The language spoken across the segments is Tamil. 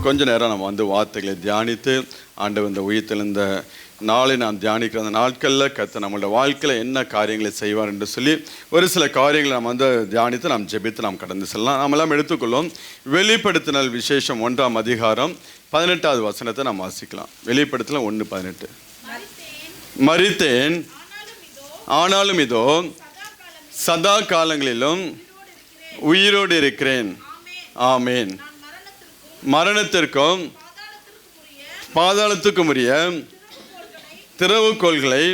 கொஞ்ச நேரம் நம்ம வார்த்தைகளை தியானித்து ஆண்டவர் இந்த உயிர்த்தெழுந்த நாளை நாம் தியானிக்கிற அந்த நாட்களில் கர்த்தர் நம்மளோட வாழ்க்கையில் என்ன காரியங்களை செய்வார் என்று சொல்லி ஒரு சில காரியங்களை நம்ம தியானித்து நாம் ஜெபித்து நாம் கடந்து செல்லலாம். நாமெல்லாம் எடுத்துக்கொள்ளும் வெளிப்படுத்தினல் விசேஷம் 1ஆம் அதிகாரம் 18வது வசனத்தை நாம் வாசிக்கலாம். வெளிப்படுத்தல் 1:18. மரித்தேன், ஆனாலும் இதோ சதா காலங்களிலும் உயிரோடு இருக்கிறேன். ஆமேன். மரணத்திற்கும் பாதாளத்துக்கும் உரிய திறவுகோல்களை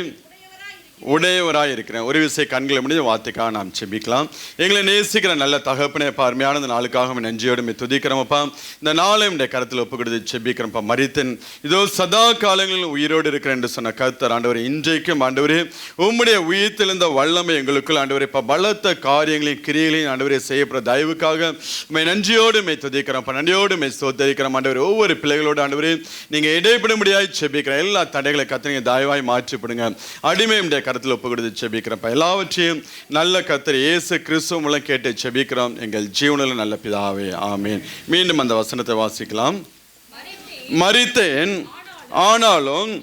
உடையவராய் இருக்கிறேன். ஒரு விசை கண்களை முடிஞ்ச வார்த்தைக்காக நாம் செபிக்கலாம். எங்களை நேசிக்கிற நல்ல தகப்பனே, அருமையான இந்த நாளுக்காக நன்றியோடு துதிக்கிறோம்ப்பா. இந்த நாளை உடைய கருத்தில் ஒப்பு கொடுத்து செபிக்கிறோம்ப்பா. மரித்தேன், இதோ சதா காலங்களில் உயிரோடு இருக்கிறேன் என்று சொன்ன கர்த்தர் ஆண்டவரே, இன்றைக்கும் ஆண்டவரே உம்முடைய உயிர்த்தெழுந்த வல்லமை எங்களுக்குள் ஆண்டவரே பலத்த காரியங்களையும் கிரியைகளையும் ஆண்டவரே செய்யப்படுற தயவுக்காக நன்றியோடு துதிக்கிறோம்ப்பா. நன்றியோடு ஸ்தோத்திரிக்கிறோம் ஆண்டவரே. ஒவ்வொரு பிள்ளைகளோடு ஆண்டவரே நீங்கள் இடைப்பட செபிக்கிற எல்லா தடைகளை கர்த்தர் தயவாய் மாற்றிப்படுங்க. அடிமை கருத்தில் ஒப்பு கொடுத்து செபிக்கிறோம். எல்லாவற்றையும் நல்ல கர்த்தர் இயேசு கிறிஸ்து மூலம் கேட்டு செபிக்கிறோம் எங்கள் ஜீவனில் நல்ல பிதாவே, ஆமேன். மீண்டும் அந்த வசனத்தை வாசிக்கலாம். மரித்தேன், ஆனாலும்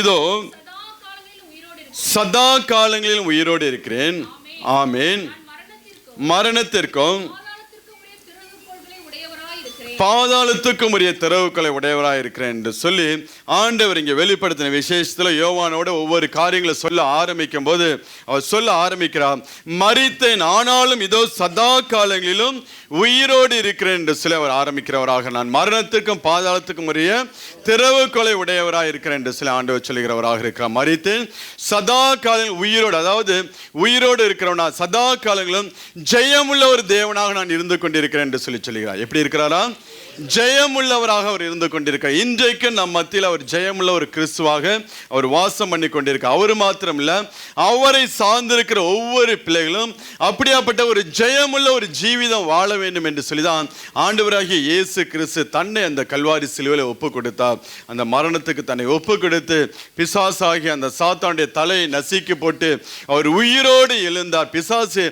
இதோ சதா காலங்களிலும் உயிரோடு இருக்கிறேன். ஆமேன். மரணத்திற்கும் பாதாளத்துக்கும் உரிய திறவுகளை உடையவராக இருக்கிறேன் என்று சொல்லி ஆண்டவர் இங்கே வெளிப்படுத்தின விசேஷத்தில் யோவானோட ஒவ்வொரு காரியங்களை சொல்ல ஆரம்பிக்கும் போது அவர் சொல்ல ஆரம்பிக்கிறார், மரித்தேன் ஆனாலும் இதோ சதா காலங்களிலும் உயிரோடு இருக்கிறேன் என்று சொல்லி அவர் ஆரம்பிக்கிறவராக, நான் மரணத்திற்கும் பாதாளத்துக்கும் உரிய திறவுகளை உடையவராக இருக்கிறேன் என்று சொல்லி ஆண்டவர் சொல்லுகிறவராக இருக்கிறார். மரித்தேன் சதா காலங்களில் உயிரோடு, அதாவது உயிரோடு இருக்கிறவனா சதா காலங்களிலும் ஜெயமுள்ள ஒரு தேவனாக நான் இருந்து கொண்டிருக்கிறேன் என்று சொல்லி சொல்லுகிறார். எப்படி இருக்கிறாரா? ஜெயமுள்ளவராக அவர் இருந்து கொண்டிருக்கிறார். இன்றைக்கு நம் மத்தியில் அவர் ஜெயமுள்ள ஒரு கிறிஸ்துவாக அவர் வாசம் பண்ணி கொண்டிருக்கிறார். அவர் மாத்திரம் இல்ல, அவரை சார்ந்திருக்கிற ஒவ்வொரு பிள்ளைகளும் அப்படியாப்பட்ட ஒரு ஜெயமுள்ள ஒரு ஜீவிதம் வாழ வேண்டும் என்று சொல்லிதான் ஆண்டவராகிய இயேசு கிறிஸ்து தன்னை அந்த கல்வாரி சிலுவையில் ஒப்பு கொடுத்தார். அந்த மரணத்துக்கு தன்னை ஒப்பு கொடுத்து பிசாசாகிய அந்த சாத்தானுடைய தலையை நசுக்கி போட்டு அவர் உயிரோடு எழுந்தார். பிசாசு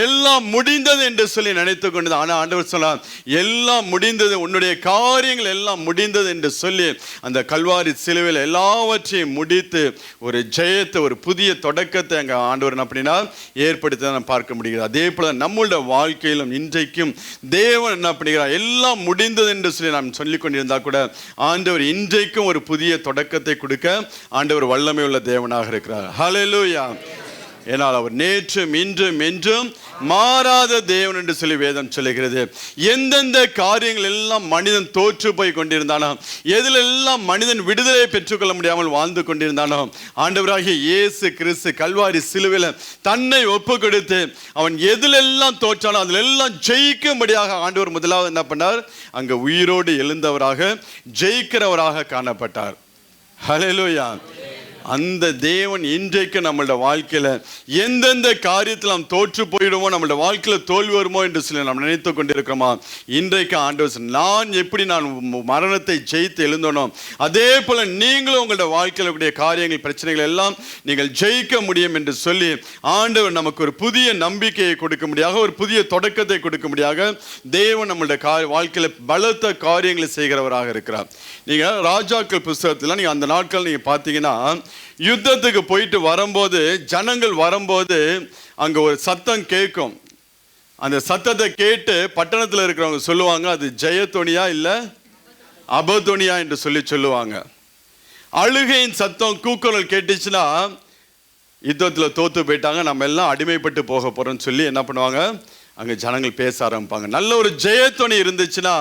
எல்லாம் முடிந்தது என்று சொல்லி நினைத்து கொண்டது. ஆனால் ஆண்டவர் சொன்னார், எல்லாம் முடிந்தது, உன்னுடைய காரியங்கள் எல்லாம் முடிந்தது என்று சொல்லி அந்த கல்வாரி சிலுவையில் எல்லாவற்றையும் முடித்து ஒரு ஜெயத்தை, ஒரு புதிய தொடக்கத்தை அங்கே ஆண்டவர் அப்படின்னா ஏற்படுத்தி நாம் பார்க்க முடிகிறது. அதே போல நம்மளுடைய வாழ்க்கையிலும் இன்றைக்கும் தேவன் என்ன பண்ணுகிறார், எல்லாம் முடிந்தது என்று சொல்லி நாம் சொல்லிக் கொண்டிருந்தால் கூட ஆண்டவர் இன்றைக்கும் ஒரு புதிய தொடக்கத்தை கொடுக்க ஆண்டவர் வல்லமை உள்ள தேவனாக இருக்கிறார். ஹல்லேலூயா. ஏனால் அவர் நேற்றும் இன்றும் என்றும் மாறாத தேவன் என்று சொல்லி வேதம் சொல்லுகிறது. எந்தெந்த காரியங்கள் எல்லாம் மனிதன் தோற்று போய் கொண்டிருந்தானோ, எதிலெல்லாம் மனிதன் விடுதலை பெற்றுக்கொள்ள முடியாமல் வாழ்ந்து கொண்டிருந்தானோ, ஆண்டவராகிய இயேசு கிறிஸ்து கல்வாரி சிலுவையில் தன்னை ஒப்பு கொடுத்து அவன் எதிலெல்லாம் தோற்றானோ அதிலெல்லாம் ஜெயிக்கும்படியாக ஆண்டவர் முதலாவது என்ன பண்ணார், அங்கே உயிரோடு எழுந்தவராக ஜெயிக்கிறவராக காணப்பட்டார். ஹல்லேலூயா. அந்த தேவன் இன்றைக்கு நம்மளோட வாழ்க்கையில் எந்தெந்த காரியத்தில் நாம் தோற்று போயிடுவோம், நம்மளோட வாழ்க்கையில் தோல்வி வருமோ என்று சொல்லி நாம் நினைத்து கொண்டிருக்கிறோமா, இன்றைக்கு ஆண்டவர் நான் எப்படி நான் மரணத்தை ஜெயித்து எழுந்தனோ அதே போல நீங்களும் உங்களோட வாழ்க்கையில் கூடிய காரியங்கள் பிரச்சனைகள் எல்லாம் நீங்கள் ஜெயிக்க முடியும் என்று சொல்லி ஆண்டவர் நமக்கு ஒரு புதிய நம்பிக்கையை கொடுக்க முடியாக, ஒரு புதிய தொடக்கத்தை கொடுக்க முடியாக தேவன் நம்மளுடைய வாழ்க்கையில் பலத்த காரியங்களை செய்கிறவராக இருக்கிறார். நீங்கள் ராஜாக்கள் புஸ்தகத்தில் நீங்கள் அந்த நாட்கள் நீங்கள் பார்த்தீங்கன்னா யுத்தத்துக்கு போயிட்டு வரும்போது ஜனங்கள் வரும்போது அங்கே ஒரு சத்தம் கேட்கும். அந்த சத்தத்தை கேட்டு பட்டணத்தில் இருக்கிறவங்க சொல்லுவாங்க, அது ஜெயத்தொனியா இல்லை அபத்தொனியா என்று சொல்லுவாங்க. அழுகையின் சத்தம் கூக்குரல் கேட்டுச்சுன்னா யுத்தத்தில் தோற்று போயிட்டாங்க, நம்ம எல்லாம் அடிமைப்பட்டு போக போகிறோம்னு சொல்லி என்ன பண்ணுவாங்க, அங்கே ஜனங்கள் பேச ஆரம்பிப்பாங்க. நல்ல ஒரு ஜெயத்தொனி இருந்துச்சுன்னா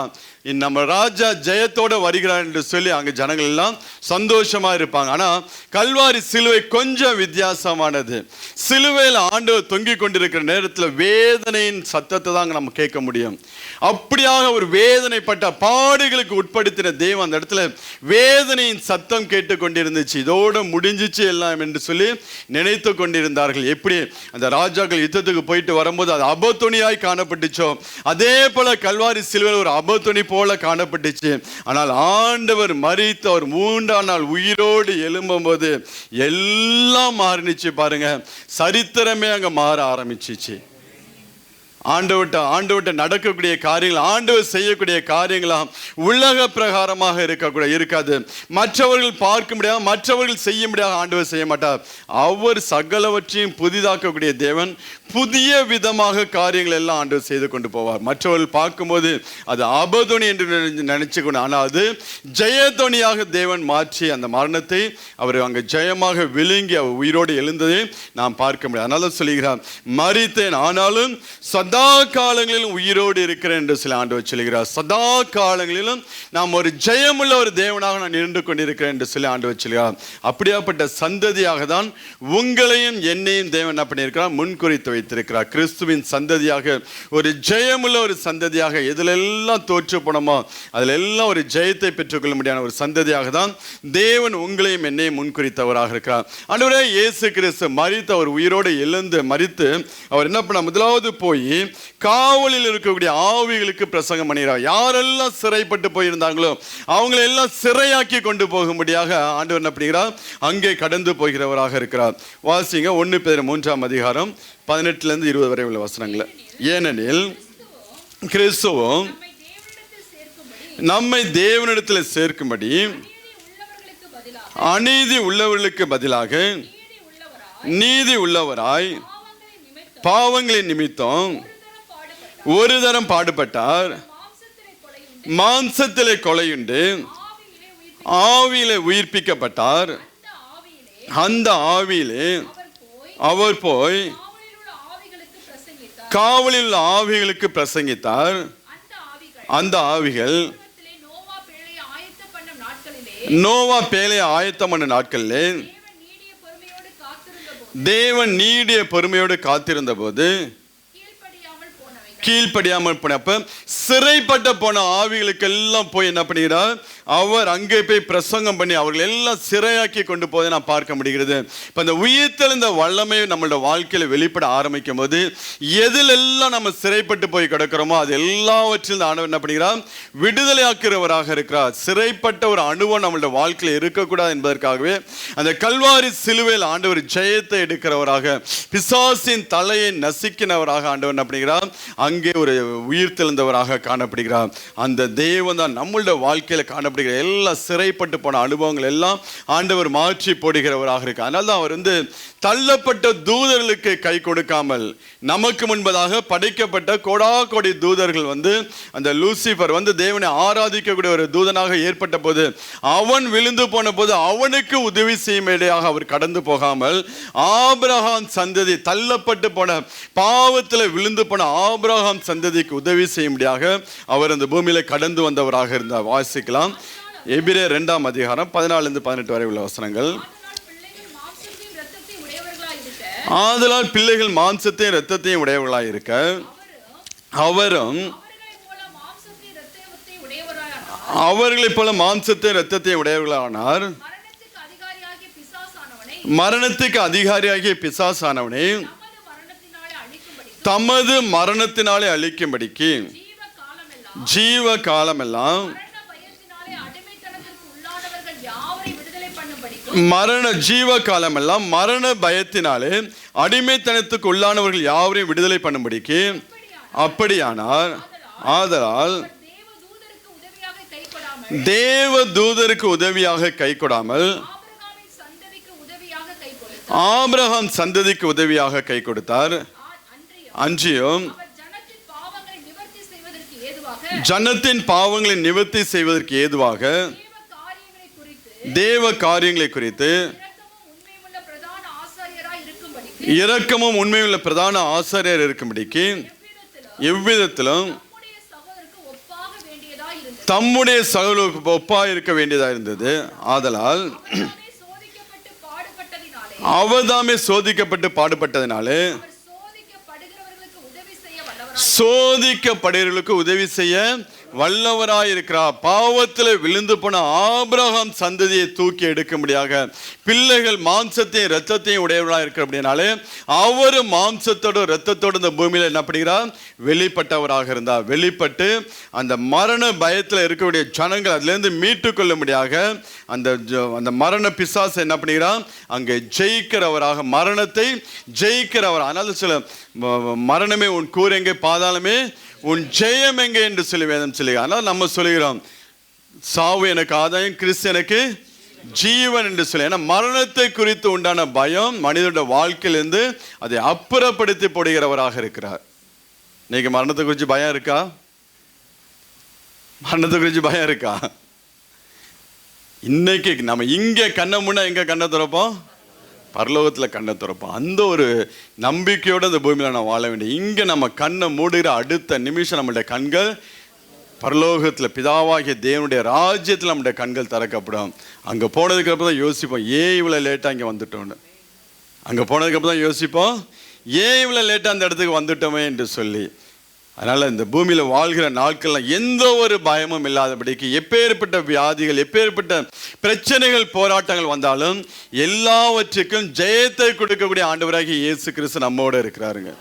நம்ம ராஜா ஜெயத்தோட வருகிறார் என்று சொல்லி அங்கே ஜனங்கள் எல்லாம் சந்தோஷமா இருப்பாங்க. ஆனால் கல்வாரி சிலுவை கொஞ்சம் வித்தியாசமானது. சிலுவையில் ஆண்டவர் தொங்கி கொண்டிருக்கிற நேரத்தில் வேதனையின் சத்தத்தை தான் நம்ம கேட்க முடியும். அப்படியாக ஒரு வேதனைப்பட்ட பாடுகளுக்கு உட்படுத்தின தேவன் அந்த இடத்துல வேதனையின் சத்தம் கேட்டு கொண்டிருந்துச்சு. இதோடு முடிஞ்சிச்சு எல்லாம் என்று சொல்லி நினைத்து கொண்டிருந்தார்கள். எப்படி அந்த ராஜாக்கள் யுத்தத்துக்கு போயிட்டு வரும்போது அது அபத்தொனியாய் காணப்பட்டுச்சோ அதே போல கல்வாரி சிலுவையில் ஒரு அபத்தொனி போல காணப்பட்டுச்சு. ஆனால் ஆண்டவர் மரித்து அவர் 3ஆம் நாள் உயிரோடு எழும்பும் போது எல்லாம் மாறினுச்சு. பாருங்க, சரித்திரமே அங்க மாற ஆரம்பிச்சிச்சு. ஆண்டவர்கிட்ட நடக்கக்கூடிய காரியங்கள், ஆண்டவர் செய்யக்கூடிய காரியங்களாம் உலக பிரகாரமாக இருக்காது. மற்றவர்கள் பார்க்க முடியாது, மற்றவர்கள் செய்ய முடியாது, ஆண்டவர் செய்ய மாட்டார். அவர் சகலவற்றையும் புதிதாக்கக்கூடிய தேவன். புதிய விதமாக காரியங்கள் எல்லாம் ஆண்டவர் செய்து கொண்டு போவார். மற்றவர்கள் பார்க்கும்போது அது அபதுணி என்று நினைச்சுக்கணும், ஆனால் அது ஜெயதுணியாக தேவன் மாற்றி அந்த மரணத்தை அவர் அங்கே ஜெயமாக விழுங்கி அவர் உயிரோடு எழுந்ததை நாம் பார்க்க முடியாது. அதனால சொல்லுகிறார், மரித்தேன் ஆனாலும் சதா காலங்களிலும் உயிரோடு இருக்கிறேன் என்று சில ஆண்டவர் சொல்கிறார். சதா காலங்களிலும் நாம் ஒரு ஜெயமுள்ள ஒரு தேவனாக நான் இருந்து கொண்டிருக்கிறேன் என்று சொல்லி ஆண்டவர் சொல்கிறார். அப்படியாப்பட்ட சந்ததியாக தான் உங்களையும் என்னையும் தேவன் என்ன பண்ணியிருக்கிறார், முன்குறித்து வைத்திருக்கிறார். கிறிஸ்துவின் சந்ததியாக, ஒரு ஜெயமுள்ள ஒரு சந்ததியாக, எதிலெல்லாம் தோற்று போனோமோ அதில் எல்லாம் ஒரு ஜெயத்தை பெற்றுக்கொள்ள முடியாத ஒரு சந்ததியாக தான் தேவன் உங்களையும் என்னையும் முன்குறித்தவராக இருக்கிறார். ஆண்டவரே இயேசு கிறிஸ்து மரித்து அவர் உயிரோடு எழுந்து மரித்து அவர் என்ன பண்ண, முதலாவது போய் காவலில் இருக்கக்கூடிய ஆவிகளுக்கு பிரசங்கம் பண்ணுகிறார். யாரெல்லாம் சிறைப்பட்டு போயிருந்தாங்களோ அவங்களை எல்லாம் சிறையாக்கி கொண்டு போகும்படியாக ஆண்டவர் என்ன பண்ணுகிறார், அங்கே கடந்து போகிறவராக இருக்கிறார். வாசிங்க 1 பேதுரு 3 18-20 வரை உள்ள வசனங்களை. ஏனெனில் கிறிஸ்துவும் நம்மை தேவனிடத்தில் சேர்க்கும்படி அநீதி உள்ளவர்களுக்கு பதிலாக நீதி உள்ளவராய் பாவங்களின் நிமித்தம் ஒரு தரம் பாடுபட்டார். மாம்சத்திலே கொலையுண்டு ஆவியிலே உயிர்ப்பிக்கப்பட்டார். அந்த ஆவியிலே அவர் போய் காவலில் உள்ள ஆவிகளுக்கு பிரசங்கித்தார். அந்த ஆவிகள் நோவா பேழையை ஆயத்தம் பண்ண நாட்களிலே தேவன் நீடிய பொறுமையோடு காத்திருந்த போது கீழ்ப்படியாமல் போன, அப்ப சிறைப்பட்ட போன ஆவிகளுக்கு எல்லாம் போய் என்ன பண்ணுகிறார், அவர் அங்கே போய் பிரசங்கம் பண்ணி அவர்கள் எல்லாம் சிறையாக்கி கொண்டு போதை நான் பார்க்க முடிகிறது. இப்போ இந்த உயிர்த்தெழுந்த வல்லமை நம்மளோட வாழ்க்கையில் வெளிப்பட ஆரம்பிக்கும் போது எதிலெல்லாம் நம்ம சிறைப்பட்டு போய் கிடக்கிறோமோ அது எல்லாவற்றிலும் ஆண்டவர் என்ன பண்ணுகிறார், விடுதலையாக்குறவராக இருக்கிறார். சிறைப்பட்ட ஒரு அனுபவம் நம்மளோட வாழ்க்கையில் இருக்கக்கூடாது என்பதற்காகவே அந்த கல்வாரி சிலுவையில் ஆண்டவர் ஜெயத்தை எடுக்கிறவராக, பிசாசின் தலையை நசுக்கினவராக ஆண்டவர் என்ன பண்ணுகிறார், அங்கே ஒரு உயிர்த்தெழுந்தவராக காணப்படுகிறார். அந்த தேவன் தான் நம்மளோட வாழ்க்கையில் காணப்படுகிறார். எல்லா சிறைப்பட்டு போன அனுபவங்கள் எல்லாம் ஆண்டவர் மாற்றி போடுகிறவராக இருக்கிறார். அதனால தான் அவர் தள்ளப்பட்ட தூதர்களுக்கு கை கொடுக்காமல் நமக்கு முன்பதாக படைக்கப்பட்ட கோடாகோடி தூதர்கள் அந்த லூசிபர் தேவனை ஆராதிக்கக்கூடிய ஒரு தூதனாக ஏற்பட்ட போது அவன் விழுந்து போன போது அவனுக்கு உதவி செய்யும்படியாக அவர் கடந்து போகாமல் ஆபிரகாம் சந்ததி, தள்ளப்பட்டு போன பாவத்தில் விழுந்து போன ஆபிரகாம் சந்ததிக்கு உதவி செய்யும்படியாக அவர் அந்த பூமியில கடந்து வந்தவராக இருந்தார். வாசிக்கலாம் எபிரேயர் 2 14-18 வரை உள்ள வசனங்கள். ஆதலால் பிள்ளைகள் மாம்சத்தையும் இரத்தத்தையும் உடையவர்களாய் இருக்க அவரும் அவர்களைப் போல மாம்சத்தை இரத்தத்தை உடையவர்களானார். மரணத்துக்கு அதிகாரியாகிய பிசாசானவனை தமது மரணத்தினாலே அழிக்கும்படிக்கு ஜீவ காலமெல்லாம் ஜீவ காலமெல்லாம் மரண பயத்தினாலே அடிமைத்தனத்துக்கு உள்ளானவர்கள் யாவரையும் விடுதலை பண்ணும்படிக்கு. அப்படியானார் ஆதலால் தேவ தூதருக்கு உதவியாக கை கொடாமல் ஆபிரகாம் சந்ததிக்கு உதவியாக கை கொடுத்தார். அன்றியும் ஜனத்தின் பாவங்களை நிவர்த்தி செய்வதற்கு ஏதுவாக தேவ காரியங்களை குறித்து இரக்கமும் உண்மையுள்ள பிரதான ஆசாரியர் இருக்கும்படிக்கு எவ்விதத்திலும் தம்முடைய சகலுக்கு ஒப்பாக இருக்க வேண்டியதாக இருந்தது. ஆதலால் அவதாமே சோதிக்கப்பட்டு பாடுபட்டதினாலே சோதிக்கப்படுகிறவர்களுக்கு உதவி செய்ய வல்லவராயிருக்கிறார். பாவத்தில் விழுந்து போன ஆபிரகாம் சந்ததியை தூக்கி எடுக்கும்படியாக, பிள்ளைகள் மாம்சத்தையும் இரத்தத்தையும் உடையவராக இருக்கிற அப்படின்னாலே அவர் மாம்சத்தோடு இரத்தத்தோடு இந்த பூமியில் என்ன பண்ணுகிறார், வெளிப்பட்டவராக இருந்தார். வெளிப்பட்டு அந்த மரண பயத்தில் இருக்கக்கூடிய ஜனங்கள் அதிலிருந்து மீட்டு கொள்ளும்படியாக அந்த மரண பிசாசு என்ன பண்ணுகிறார், அங்கே ஜெயிக்கிறவராக, மரணத்தை ஜெயிக்கிறவர். அதனால சில மரணமே உன் கூர் எங்கே, பாதாளமே உன் ஜெயம் எங்கே என்று சொல்லி வேதம் சொல்லுங்க. அதனால் நம்ம சொல்லுகிறோம், சாவு எனக்கு ஆதாயம், கிறிஸ்து எனக்கு ஜீவன் என்று சொல்லி. ஏன்னா மரணத்தை குறித்து உண்டான பயம் மனிதனுடைய வாழ்க்கையிலிருந்து அதை அப்புறப்படுத்தி போடுகிறவராக இருக்கிறார். இன்னைக்கு மரணத்தை குறித்து பயம் இருக்கா? மரணத்தை குறித்து பயம் இருக்கா? இன்னைக்கு நம்ம இங்கே கண்ணை முன்னா எங்க கண்ணை திறப்போம்? பரலோகத்தில் கண்ணை திறப்போம். அந்த ஒரு நம்பிக்கையோடு அந்த பூமியில் நான் வாழ வேண்டிய. இங்கே நம்ம கண்ணை மூடுகிற அடுத்த நிமிஷம் நம்மளுடைய கண்கள் பரலோகத்தில் பிதாவாகிய தேவனுடைய ராஜ்யத்தில் நம்முடைய கண்கள் திறக்கப்படும். அங்கே போனதுக்கு அப்புறம் தான் யோசிப்போம், ஏன் இவ்வளோ லேட்டாக இங்கே வந்துட்டோன்னு. அங்கே போனதுக்கு அப்புறம் தான் யோசிப்போம், ஏன் இவ்வளோ லேட்டாக அந்த இடத்துக்கு வந்துட்டோமே என்று சொல்லி. அதனால் இந்த பூமியில் வாழ்கிற நாட்கள்லாம் எந்த ஒரு பயமும் இல்லாதபடிக்கு, எப்பேற்பட்ட வியாதிகள், எப்பேற்பட்ட பிரச்சனைகள், போராட்டங்கள் வந்தாலும் எல்லாவற்றுக்கும் ஜெயத்தை கொடுக்கக்கூடிய ஆண்டவராகிய இயேசு கிறிஸ்து நம்மோடு இருக்கிறாருங்க.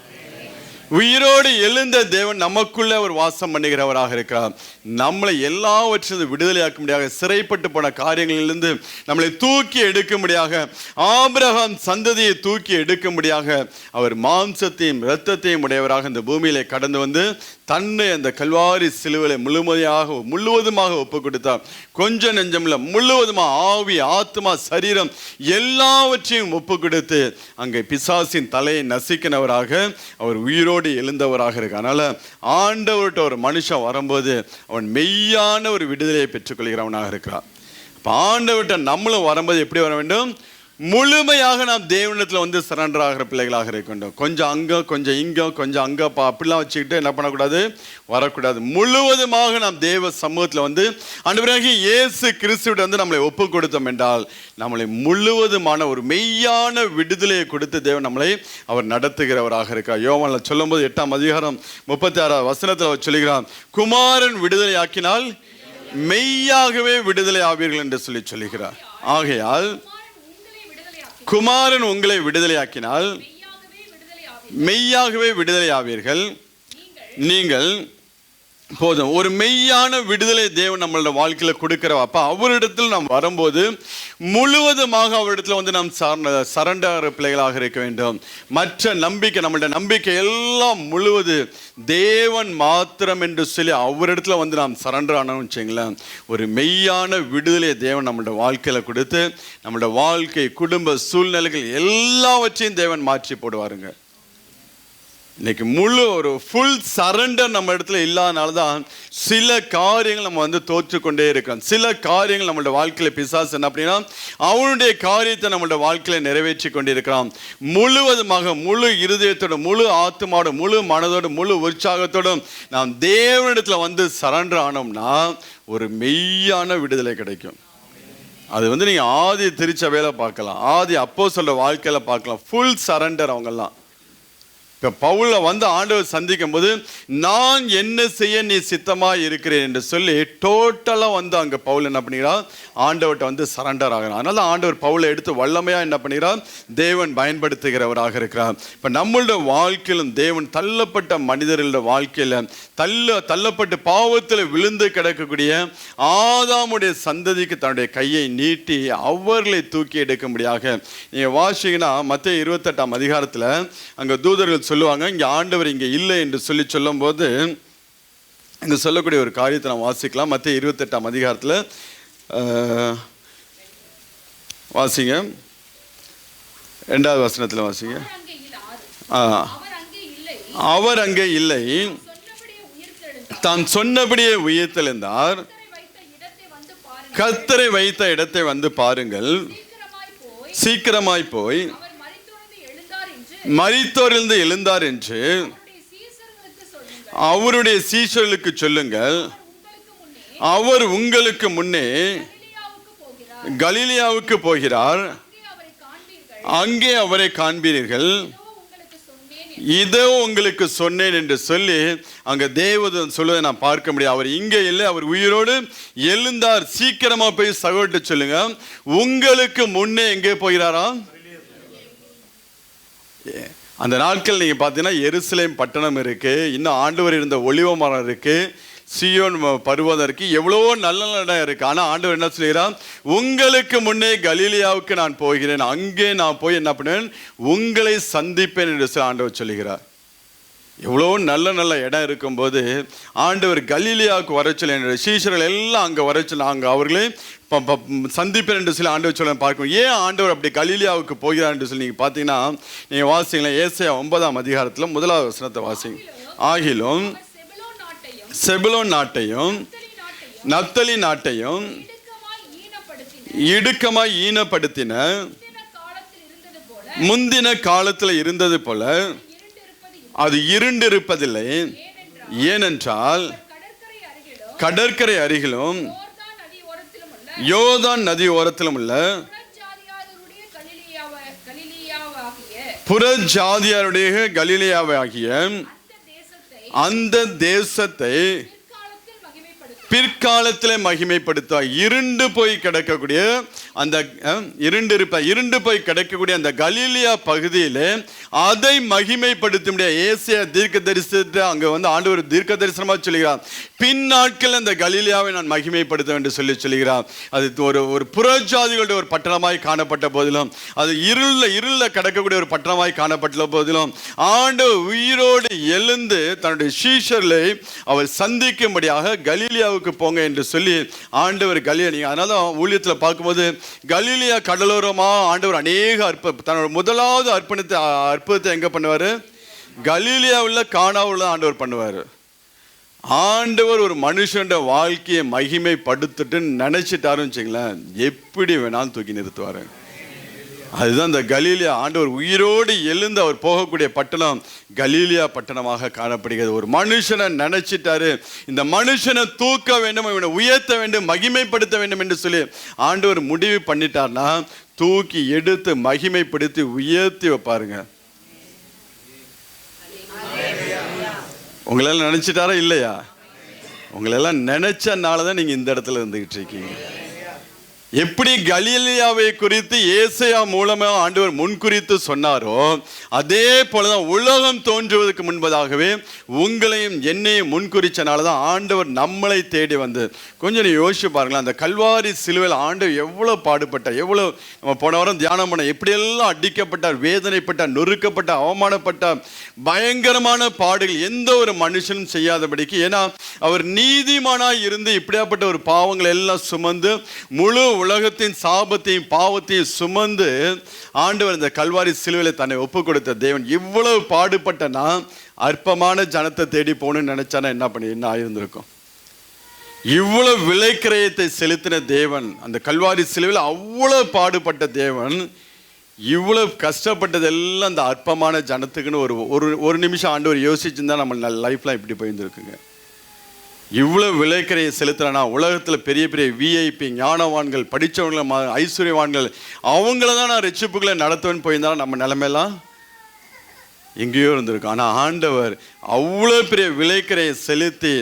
உயிரோடு எழுந்த தேவன் நமக்குள்ள ஒரு வாசம் பண்ணுகிறவராக இருக்கிறார். நம்மளை எல்லாவற்றிலிருந்து விடுதலையாக்க முடியாக, சிறைப்பட்டு போன காரியங்களிலிருந்து நம்மளை தூக்கி எடுக்கும்படியாக, ஆபிரகாம் சந்ததியை தூக்கி எடுக்கும்படியாக அவர் மாம்சத்தையும் இரத்தத்தையும் உடையவராக இந்த பூமியிலே கடந்து வந்து தன்னை அந்த கல்வாரி சிலுவையை முழுவதுமாக ஒப்பு கொடுத்தார். கொஞ்சம் நெஞ்சமில்ல, முழுவதுமாக ஆவி, ஆத்மா, சரீரம் எல்லாவற்றையும் ஒப்பு கொடுத்து அங்கே பிசாசின் தலையை நசுக்கினவராக அவர் உயிரோடு எழுந்தவராக இருக்கு. அதனால ஆண்டவர்கிட்ட ஒரு மனுஷன் வரும்போது அவன் மெய்யான ஒரு விடுதலையை பெற்றுக்கொள்கிறவனாக இருக்கிறான். இப்போ ஆண்டவர்கிட்ட நம்மளும் வரும்போது எப்படி வர வேண்டும்? முழுமையாக நாம் தேவனிடத்தில் வந்து சரண்டர் ஆகிற பிள்ளைகளாக இருக்க வேண்டும். கொஞ்சம் அங்கே, கொஞ்சம் இங்கே, கொஞ்சம் அங்கேப்பா அப்படிலாம் வச்சுக்கிட்டு என்ன பண்ணக்கூடாது, வரக்கூடாது. முழுவதுமாக நாம் தேவ சமூகத்தில் வந்து ஆண்டவராகிய இயேசு கிறிஸ்துவிட வந்து நம்மளை ஒப்பு கொடுத்தோம் என்றால் நம்மளை முழுவதுமான ஒரு மெய்யான விடுதலையை கொடுத்து தேவன் நம்மளை அவர் நடத்துகிறவராக இருக்கிறார். யோவானில் சொல்லும்போது 8ஆம் அதிகாரம் 36ஆம் வசனத்தில் அவர் சொல்லுகிறார், குமாரன் விடுதலை ஆக்கினால் மெய்யாகவே விடுதலை ஆவீர்கள் என்று சொல்லுகிறார். ஆகையால் குமாரன் உங்களை விடுதலையாக்கினால் மெய்யாகவே விடுதலை ஆவீர்கள். நீங்கள் போதும். ஒரு மெய்யான விடுதலை தேவன் நம்மளோட வாழ்க்கையில் கொடுக்கிறவா. அப்போ அவரிடத்தில் நாம் வரும்போது முழுவதுமாக அவரிடத்தில் வந்து நாம் சரண்டர் பிள்ளைகளாக இருக்க வேண்டும். மற்ற நம்பிக்கை, நம்மளோட நம்பிக்கை எல்லாம் முழுவது தேவன் மாத்திரம் என்று சொல்லி அவரிடத்துல வந்து நாம் சரண்டர் ஆனோம்னு வச்சுங்களேன், ஒரு மெய்யான விடுதலையை தேவன் நம்மளோட வாழ்க்கையில் கொடுத்து நம்மளோட வாழ்க்கை, குடும்ப சூழ்நிலைகள் எல்லாவற்றையும் தேவன் மாற்றி போடுவாருங்க. இன்னைக்கு முழு ஒரு ஃபுல் சரண்டர் நம்ம இடத்துல இல்லாதனால தான் சில காரியங்கள் நம்ம வந்து தோற்றுக்கொண்டே இருக்கிறோம். சில காரியங்கள் நம்மளோட வாழ்க்கையில் பிசாசு என்ன அப்படின்னா அவனுடைய காரியத்தை நம்மளோட வாழ்க்கையில் நிறைவேற்றி கொண்டிருக்கிறான். முழுவதுமாக, முழு இருதயத்தோடு, முழு ஆத்மாவோட, முழு மனதோடு, முழு உற்சாகத்தோடும் நாம் தேவனிடத்தில் வந்து சரண்டர் ஆனோம்னா ஒரு மெய்யான விடுதலை கிடைக்கும். அது வந்து நீங்கள் ஆதி திருச்சபையில பார்க்கலாம், ஆதி அப்போஸ்தலர் வாழ்க்கையில் பார்க்கலாம். ஃபுல் சரண்டர் அவங்கெல்லாம். இப்போ பவுலை வந்து ஆண்டவர் சந்திக்கும் போது நான் என்ன செய்ய நீ சித்தமாக இருக்கிறேன் என்று சொல்லி டோட்டலாக வந்து அங்கே பவுல் என்ன பண்ணிக்கிறார், ஆண்டவர்கிட்ட வந்து சரண்டர் ஆகிறார். அதனால ஆண்டவர் பவுலை எடுத்து வல்லமையாக என்ன பண்ணுகிறார், தேவன் பயன்படுத்துகிறவராக இருக்கிறார். இப்போ நம்மளோட வாழ்க்கையிலும் தேவன் தள்ளப்பட்ட மனிதர்களோட வாழ்க்கையில் தள்ளப்பட்டு பாவத்தில் விழுந்து கிடக்கக்கூடிய ஆதாமுடைய சந்ததிக்கு தன்னுடைய கையை நீட்டி அவர்களை தூக்கி எடுக்கும்படியாக நீங்கள் வாசிங்கன்னா மத்தேயு 28ஆம் அதிகாரத்தில் அங்கே தூதர்கள் சொல்லுவாங்க, இங்கே ஆண்டவர் இங்கே இல்லை என்று சொல்லி சொல்லும் போது இங்கே சொல்லக்கூடிய ஒரு காரியத்தை நான் வாசிக்கலாம். மத்தேயு 28ஆம் அதிகாரத்தில் வாசிங்க, 2வது வசனத்தில் வாசிங்க. அவர் அங்கே இல்லை, தான் சொன்னபடியே உயிர்த்தெழுந்தார். கர்த்தரை வைத்த இடத்தை வந்து பாருங்கள், சீக்கிரமாய் போய் மரித்தோரிலிருந்து எழுந்தார் என்று அவருடைய சீஷர்களுக்கு சொல்லுங்கள். அவர் உங்களுக்கு முன்னே கலிலேயாவுக்கு போகிறார், அங்கே அவரை காண்பீர்கள் இதோ உங்களுக்கு சொன்னேன் என்று சொல்லி அங்க தேவதூதன் சொல்வதை நான் பார்க்க முடியும். அவர் இங்கே இல்லை, அவர் உயிரோடு எழுந்தார். சீக்கிரமா போய் சகோதரர்கிட்ட சொல்லுங்க, உங்களுக்கு முன்னே எங்கே போகிறாராம்? அந்த நாட்கள் நீங்க பாத்தீங்கன்னா எருசலேம் பட்டணம் இருக்கு, இன்னும் ஆண்டவர் இருந்த ஒலிவ மரம் இருக்கு, சியோன் பர்வதம் இருக்கு, எவ்வளவோ நல்ல நல்ல இடம் இருக்கு. ஆனா ஆண்டவர் என்ன சொல்கிறார்? உங்களுக்கு முன்னே கலிலியாவுக்கு நான் போகிறேன், அங்கே நான் போய் என்ன பண்ணேன், உங்களை சந்திப்பேன் என்று ஆண்டவர் சொல்லுகிறார். எவ்வளோ நல்ல நல்ல இடம் இருக்கும்போது ஆண்டவர் கலிலியாவுக்கு வரச்சொல்ல, என்னுடைய சீஷர்கள் எல்லாம் அங்கே வரச்சொல்ல, அங்கே அவர்களே சந்திப்பேன் என்று சொல்லி ஆண்டவர் சொல்ல பார்க்கணும். ஏன் ஆண்டவர் அப்படி கலிலியாவுக்கு போகிறார் என்று சொல்லி நீங்கள் பார்த்தீங்கன்னா, நீங்கள் வாசிங்களா ஏசாயா 9ஆம் அதிகாரத்தில் 1வது வசனத்தை வாசிங்க. ஆகிலும் செபுலோன் நாட்டையும் நப்தலி நாட்டையும் இடுக்கமாய் ஈனப்படுத்தின முந்தின காலத்தில் இருந்தது போல அது இருண்டு இருப்பதில்லை. ஏனென்றால் கடற்கரை அருகிலும் யோர்தான் நதி ஓரத்திலும் உள்ள புறஜாதியாருடைய கலிலேயாவாகிய அந்த தேசத்தை பிற்காலத்திலே மகிமைப்படுத்த, இருண்டு போய் கிடக்கக்கூடிய அந்த இருண்டு போய் கிடக்கக்கூடிய அந்த கலிலியா பகுதியிலே அதை மகிமைப்படுத்த முடியாது. ஏசியா தீர்க்க தரிசனத்தை அங்கே ஆண்டவர் தீர்க்க தரிசனமாக சொல்லுகிறார், பின் நாட்கள் அந்த கலிலியாவை நான் மகிமைப்படுத்த என்று சொல்லுகிறார். அது ஒரு புறஜாதிகளுடைய ஒரு பட்டணமாய் காணப்பட்ட போதிலும், அது இருள கிடக்கக்கூடிய ஒரு பட்டணமாய் காணப்பட்ட போதிலும், ஆண்டவர் உயிரோடு எழுந்து தன்னுடைய சீஷர்களை அவர் சந்திக்கும்படியாக கலிலியாவுக்கு போங்க என்று சொல்லி ஆண்டவர் கலிலியா, அதனால ஊழியத்தில் பார்க்கும்போது கலிலியா கடலோரமா ஆண்டவர் அநேக தன்னோட முதலாவது அற்புதத்தை எங்க பண்ணுவாரு? கலிலியாவுல கானாவுல ஆண்டவர் பண்ணுவாரு. ஆண்டவர் ஒரு மனுஷன் வாழ்க்கையை மகிமைப்படுத்திட்டு நினைச்சிட்டாருன்னு வச்சுங்களேன், எப்படி வேணாலும் தூக்கி நிறுத்துவாரு. அதுதான் இந்த கலிலியா. ஆண்டவர் உயிரோடு எழுந்து அவர் போகக்கூடிய பட்டணம் கலிலியா பட்டணமாக காணப்படுகிறது. ஒரு மனுஷனை நினைச்சிட்டாரு, இந்த மனுஷனை தூக்க வேண்டும், இவனை உயர்த்த வேண்டும், மகிமைப்படுத்த வேண்டும் என்று சொல்லி ஆண்டவர் முடிவு பண்ணிட்டார்னா தூக்கி எடுத்து மகிமைப்படுத்தி உயர்த்தி வைப்பாருங்க. உங்களெல்லாம் நினைச்சிட்டாரா இல்லையா? உங்களெல்லாம் நினைச்சனாலதான் நீங்க இந்த இடத்துல இருந்துகிட்டு இருக்கீங்க. எப்படி கலிலியாவை குறித்து ஏசாயா மூலமா ஆண்டவர் முன்குறித்து சொன்னாரோ, அதே போலதான் உலகம் தோன்றுவதற்கு முன்பதாகவே உங்களையும் என்னையும் முன்குறிச்சனாலதான் ஆண்டவர் நம்மளை தேடி வந்து, கொஞ்சம் நீ யோசிச்சு பாருங்களேன், அந்த கல்வாரி சிலுவையில் ஆண்டவர் எவ்வளவு பாடுபட்டார், எவ்வளவு நம்ம போன வாரம் தியானம் பண்ண, எப்படியெல்லாம் அடிக்கப்பட்டார், வேதனைப்பட்டார், நொறுக்கப்பட்டார், அவமானப்பட்டார், பயங்கரமான பாடுகள் எந்த ஒரு மனுஷனும் செய்யாதபடிக்கு. ஏன்னா அவர் நீதிமானாய் இருந்து இப்படியாப்பட்ட ஒரு பாவங்களை எல்லாம் சுமந்து முழு உலகத்தின் சாபத்தையும் பாவத்தையும் சுமந்து ஆண்டவர் இந்த கல்வாரி சிலுவையில் தன்னை ஒப்பு கொடுத்த தேவன். இவ்வளவு பாடுபட்டனா அற்பமான ஜனத்தை தேடி போகணும்னு நினைச்சானா என்ன ஆயிருந்திருக்கும்? இவ்வளவு விலைக்கிரயத்தை செலுத்தின தேவன், அந்த கல்வாரி சிலுவையில் அவ்வளவு பாடுபட்ட தேவன், இவ்வளவு கஷ்டப்பட்டதெல்லாம் அந்த அற்பமான ஜனத்துக்குன்னு ஒரு நிமிஷம் ஆண்டவர் யோசிச்சுருந்தா நம்ம லைஃப்லாம் இப்படி போயிருந்துருக்குங்க. இவ்வளவு விலைக்கரையை செலுத்துறனா உலகத்தில் பெரிய பெரிய விஐபி ஞானவான்கள், படித்தவர்கள், ஐஸ்வர்யவான்கள், அவங்கள தான் நான் ரட்சிப்புகளை நடத்துவேன்னு போயிருந்தாலும் நம்ம நிலைமையெல்லாம் எங்கேயோ இருந்திருக்கும். ஆனால் ஆண்டவர் அவ்வளோ பெரிய விலைக்கரையை செலுத்தி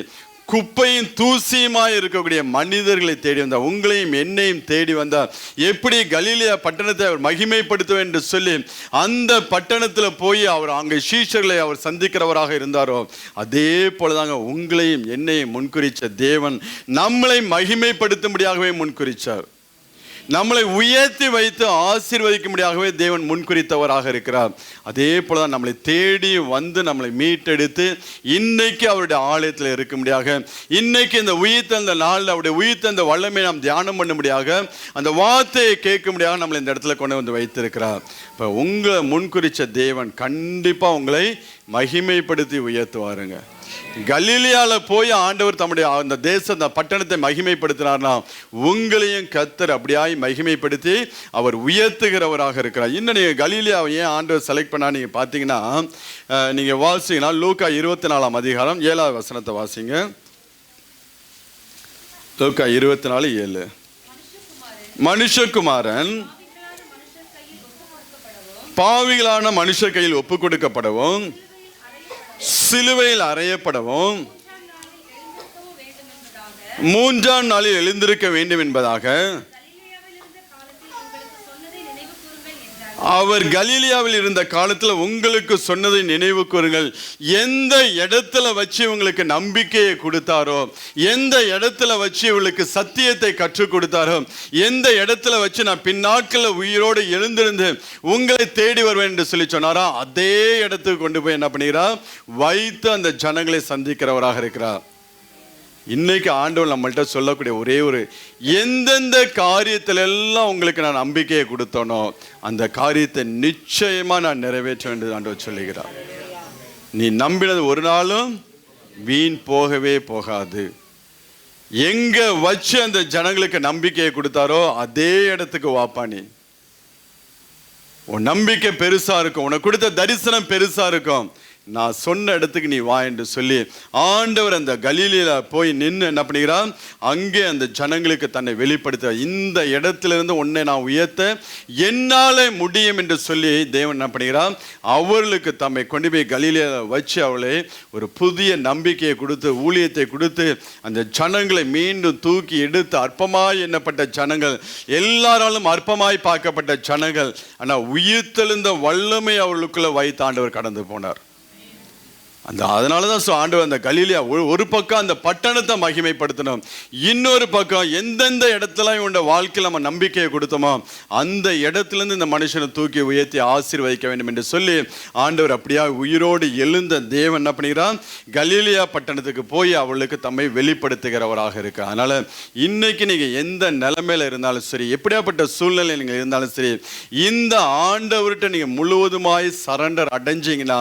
குப்பையும் தூசியுமாய் இருக்கக்கூடிய மனிதர்களை தேடி வந்தார், உங்களையும் என்னையும் தேடி வந்தார். எப்படி கலிலியா பட்டணத்தை அவர் மகிமைப்படுத்துவேன் என்று சொல்லி அந்த பட்டணத்தில் போய் அவர் அங்கே சீஷர்களை அவர் சந்திக்கிறவராக இருந்தாரோ, அதே போலதாங்க உங்களையும் என்னையும் முன்குறித்த தேவன் நம்மளை மகிமைப்படுத்தும்படியாகவே முன்குறிச்சார். நம்மளை உயர்த்தி வைத்து ஆசீர்வதிக்கும்படியாகவே தேவன் முன்குறித்தவராக இருக்கிறார். அதே போலதான் நம்மளை தேடி வந்து நம்மளை மீட்டெடுத்து இன்னைக்கு அவருடைய ஆலயத்தில் இருக்கும்படியாக, இன்னைக்கு இந்த உயிர்த்தெழுந்த நாளில் அவருடைய உயிர்த்தெழுந்த வல்லமை நாம் தியானம் பண்ணும்படியாக, அந்த வார்த்தையை கேட்கும்படியாக நம்மளை இந்த இடத்துல கொண்டு வந்து வைத்திருக்கிறார். இப்போ உங்களை முன்குறித்த தேவன் கண்டிப்பாக உங்களை மகிமைப்படுத்தி உயர்த்துவாருங்க. கலிலியாவில் போய் ஆண்டவர் தம்முடைய அந்த அந்த பட்டணத்தை மகிமைப்படுத்தினார்னா உங்களையும் கர்த்தர் அப்படியாய் மகிமைப்படுத்தி அவர் உயர்த்துகிறவராக இருக்கிறார். இன்னும் நீங்கள் கலிலியாவை ஏன் ஆண்டவர் செலக்ட் பண்ணா நீங்கள் பார்த்தீங்கன்னா, நீங்கள் வாசிங்கன்னா லூக்கா 24ஆம் அதிகாரம் 7வது வசனத்தை வாசிங்க. லூக்கா 24:7. மனுஷகுமாரன் பாவிகளான மனுஷர் கையில் ஒப்பு கொடுக்கப்படவும் சிலுவையில் அறையப்படவும் 3ஆம் நாளில் எழுந்திருக்க வேண்டும் என்பதாக அவர் கலிலியாவில் இருந்த காலத்தில் உங்களுக்கு சொன்னதை நினைவு கூறுங்கள். எந்த இடத்துல வச்சு உங்களுக்கு நம்பிக்கையை கொடுத்தாரோ, எந்த இடத்துல வச்சு இவங்களுக்கு சத்தியத்தை கற்றுக் கொடுத்தாரோ, எந்த இடத்துல வச்சு நான் பின்னாட்களில் உயிரோடு எழுந்திருந்து உங்களை தேடி வருவேன் என்று சொல்லி சொன்னாரோ, அதே இடத்துக்கு கொண்டு போய் என்ன பண்ணுகிறார், வைத்து அந்த ஜனங்களை சந்திக்கிறவராக இருக்கிறார். இன்னைக்கு ஆண்டவர் நம்மள்கிட்ட சொல்லக்கூடிய ஒரே ஒரு, எந்தெந்த காரியத்தில் எல்லாம் உங்களுக்கு நான் நம்பிக்கையை கொடுத்தனோ அந்த காரியத்தை நிச்சயமா நான் நிறைவேற்ற வேண்டியது ஆண்டவர் சொல்லுகிறார். நீ நம்பினது ஒரு நாளும் வீண் போகவே போகாது. எங்க வச்சு அந்த ஜனங்களுக்கு நம்பிக்கையை கொடுத்தாரோ அதே இடத்துக்கு வாப்பா. நீ உன் நம்பிக்கை பெருசா இருக்கும், உனக்கு கொடுத்த தரிசனம் பெருசா இருக்கும். நான் சொன்ன இடத்துக்கு நீ வா என்று சொல்லி ஆண்டவர் அந்த கலிலேயில போய் நின்று என்ன பண்ணுகிறார், அங்கே அந்த ஜனங்களுக்கு தன்னை வெளிப்படுத்த, இந்த இடத்திலிருந்து உன்னை நான் உயர்த்த என்னாலே முடியும் என்று சொல்லி தேவன் என்ன பண்ணுகிறார், அவர்களுக்கு தம்மை கொண்டு போய் கலிலேயில வச்சு அவளை ஒரு புதிய நம்பிக்கையை கொடுத்து ஊழியத்தை கொடுத்து அந்த ஜனங்களை மீண்டும் தூக்கி எடுத்து அற்பமாய் எண்ணப்பட்ட ஜனங்கள், எல்லாராலும் அற்பமாய் பார்க்கப்பட்ட ஜனங்கள், ஆனால் உயிர்த்தெழுந்த வல்லமை அவர்களுக்குள்ள வைத்து ஆண்டவர் கடந்து போனார். அதனாலதான் ஆண்டவர் அந்த கலிலேயா ஒரு பக்கம் அந்த பட்டணத்தை மகிமைப்படுத்தணும், இன்னொரு பக்கம் எந்தெந்த இடத்துல இவனோட வாழ்க்கையில் நம்ம நம்பிக்கையை கொடுத்தோமோ அந்த இடத்துல இருந்து இந்த மனுஷனை தூக்கி உயர்த்தி ஆசீர்வதிக்க வேண்டும் என்று சொல்லி ஆண்டவர் அப்படியா உயிரோடு எழுந்த தேவன் என்ன பண்ணுகிறான், கலிலேயா பட்டணத்துக்கு போய் அவளுக்கு தம்மை வெளிப்படுத்துகிறவராக இருக்கு. அதனால இன்னைக்கு நீங்க எந்த நிலைமையில இருந்தாலும் சரி, எப்படியாப்பட்ட சூழ்நிலை நீங்க இருந்தாலும் சரி, இந்த ஆண்டவர்கிட்ட நீங்க முழுவதுமாய் சரண்டர் அடைஞ்சிங்கன்னா,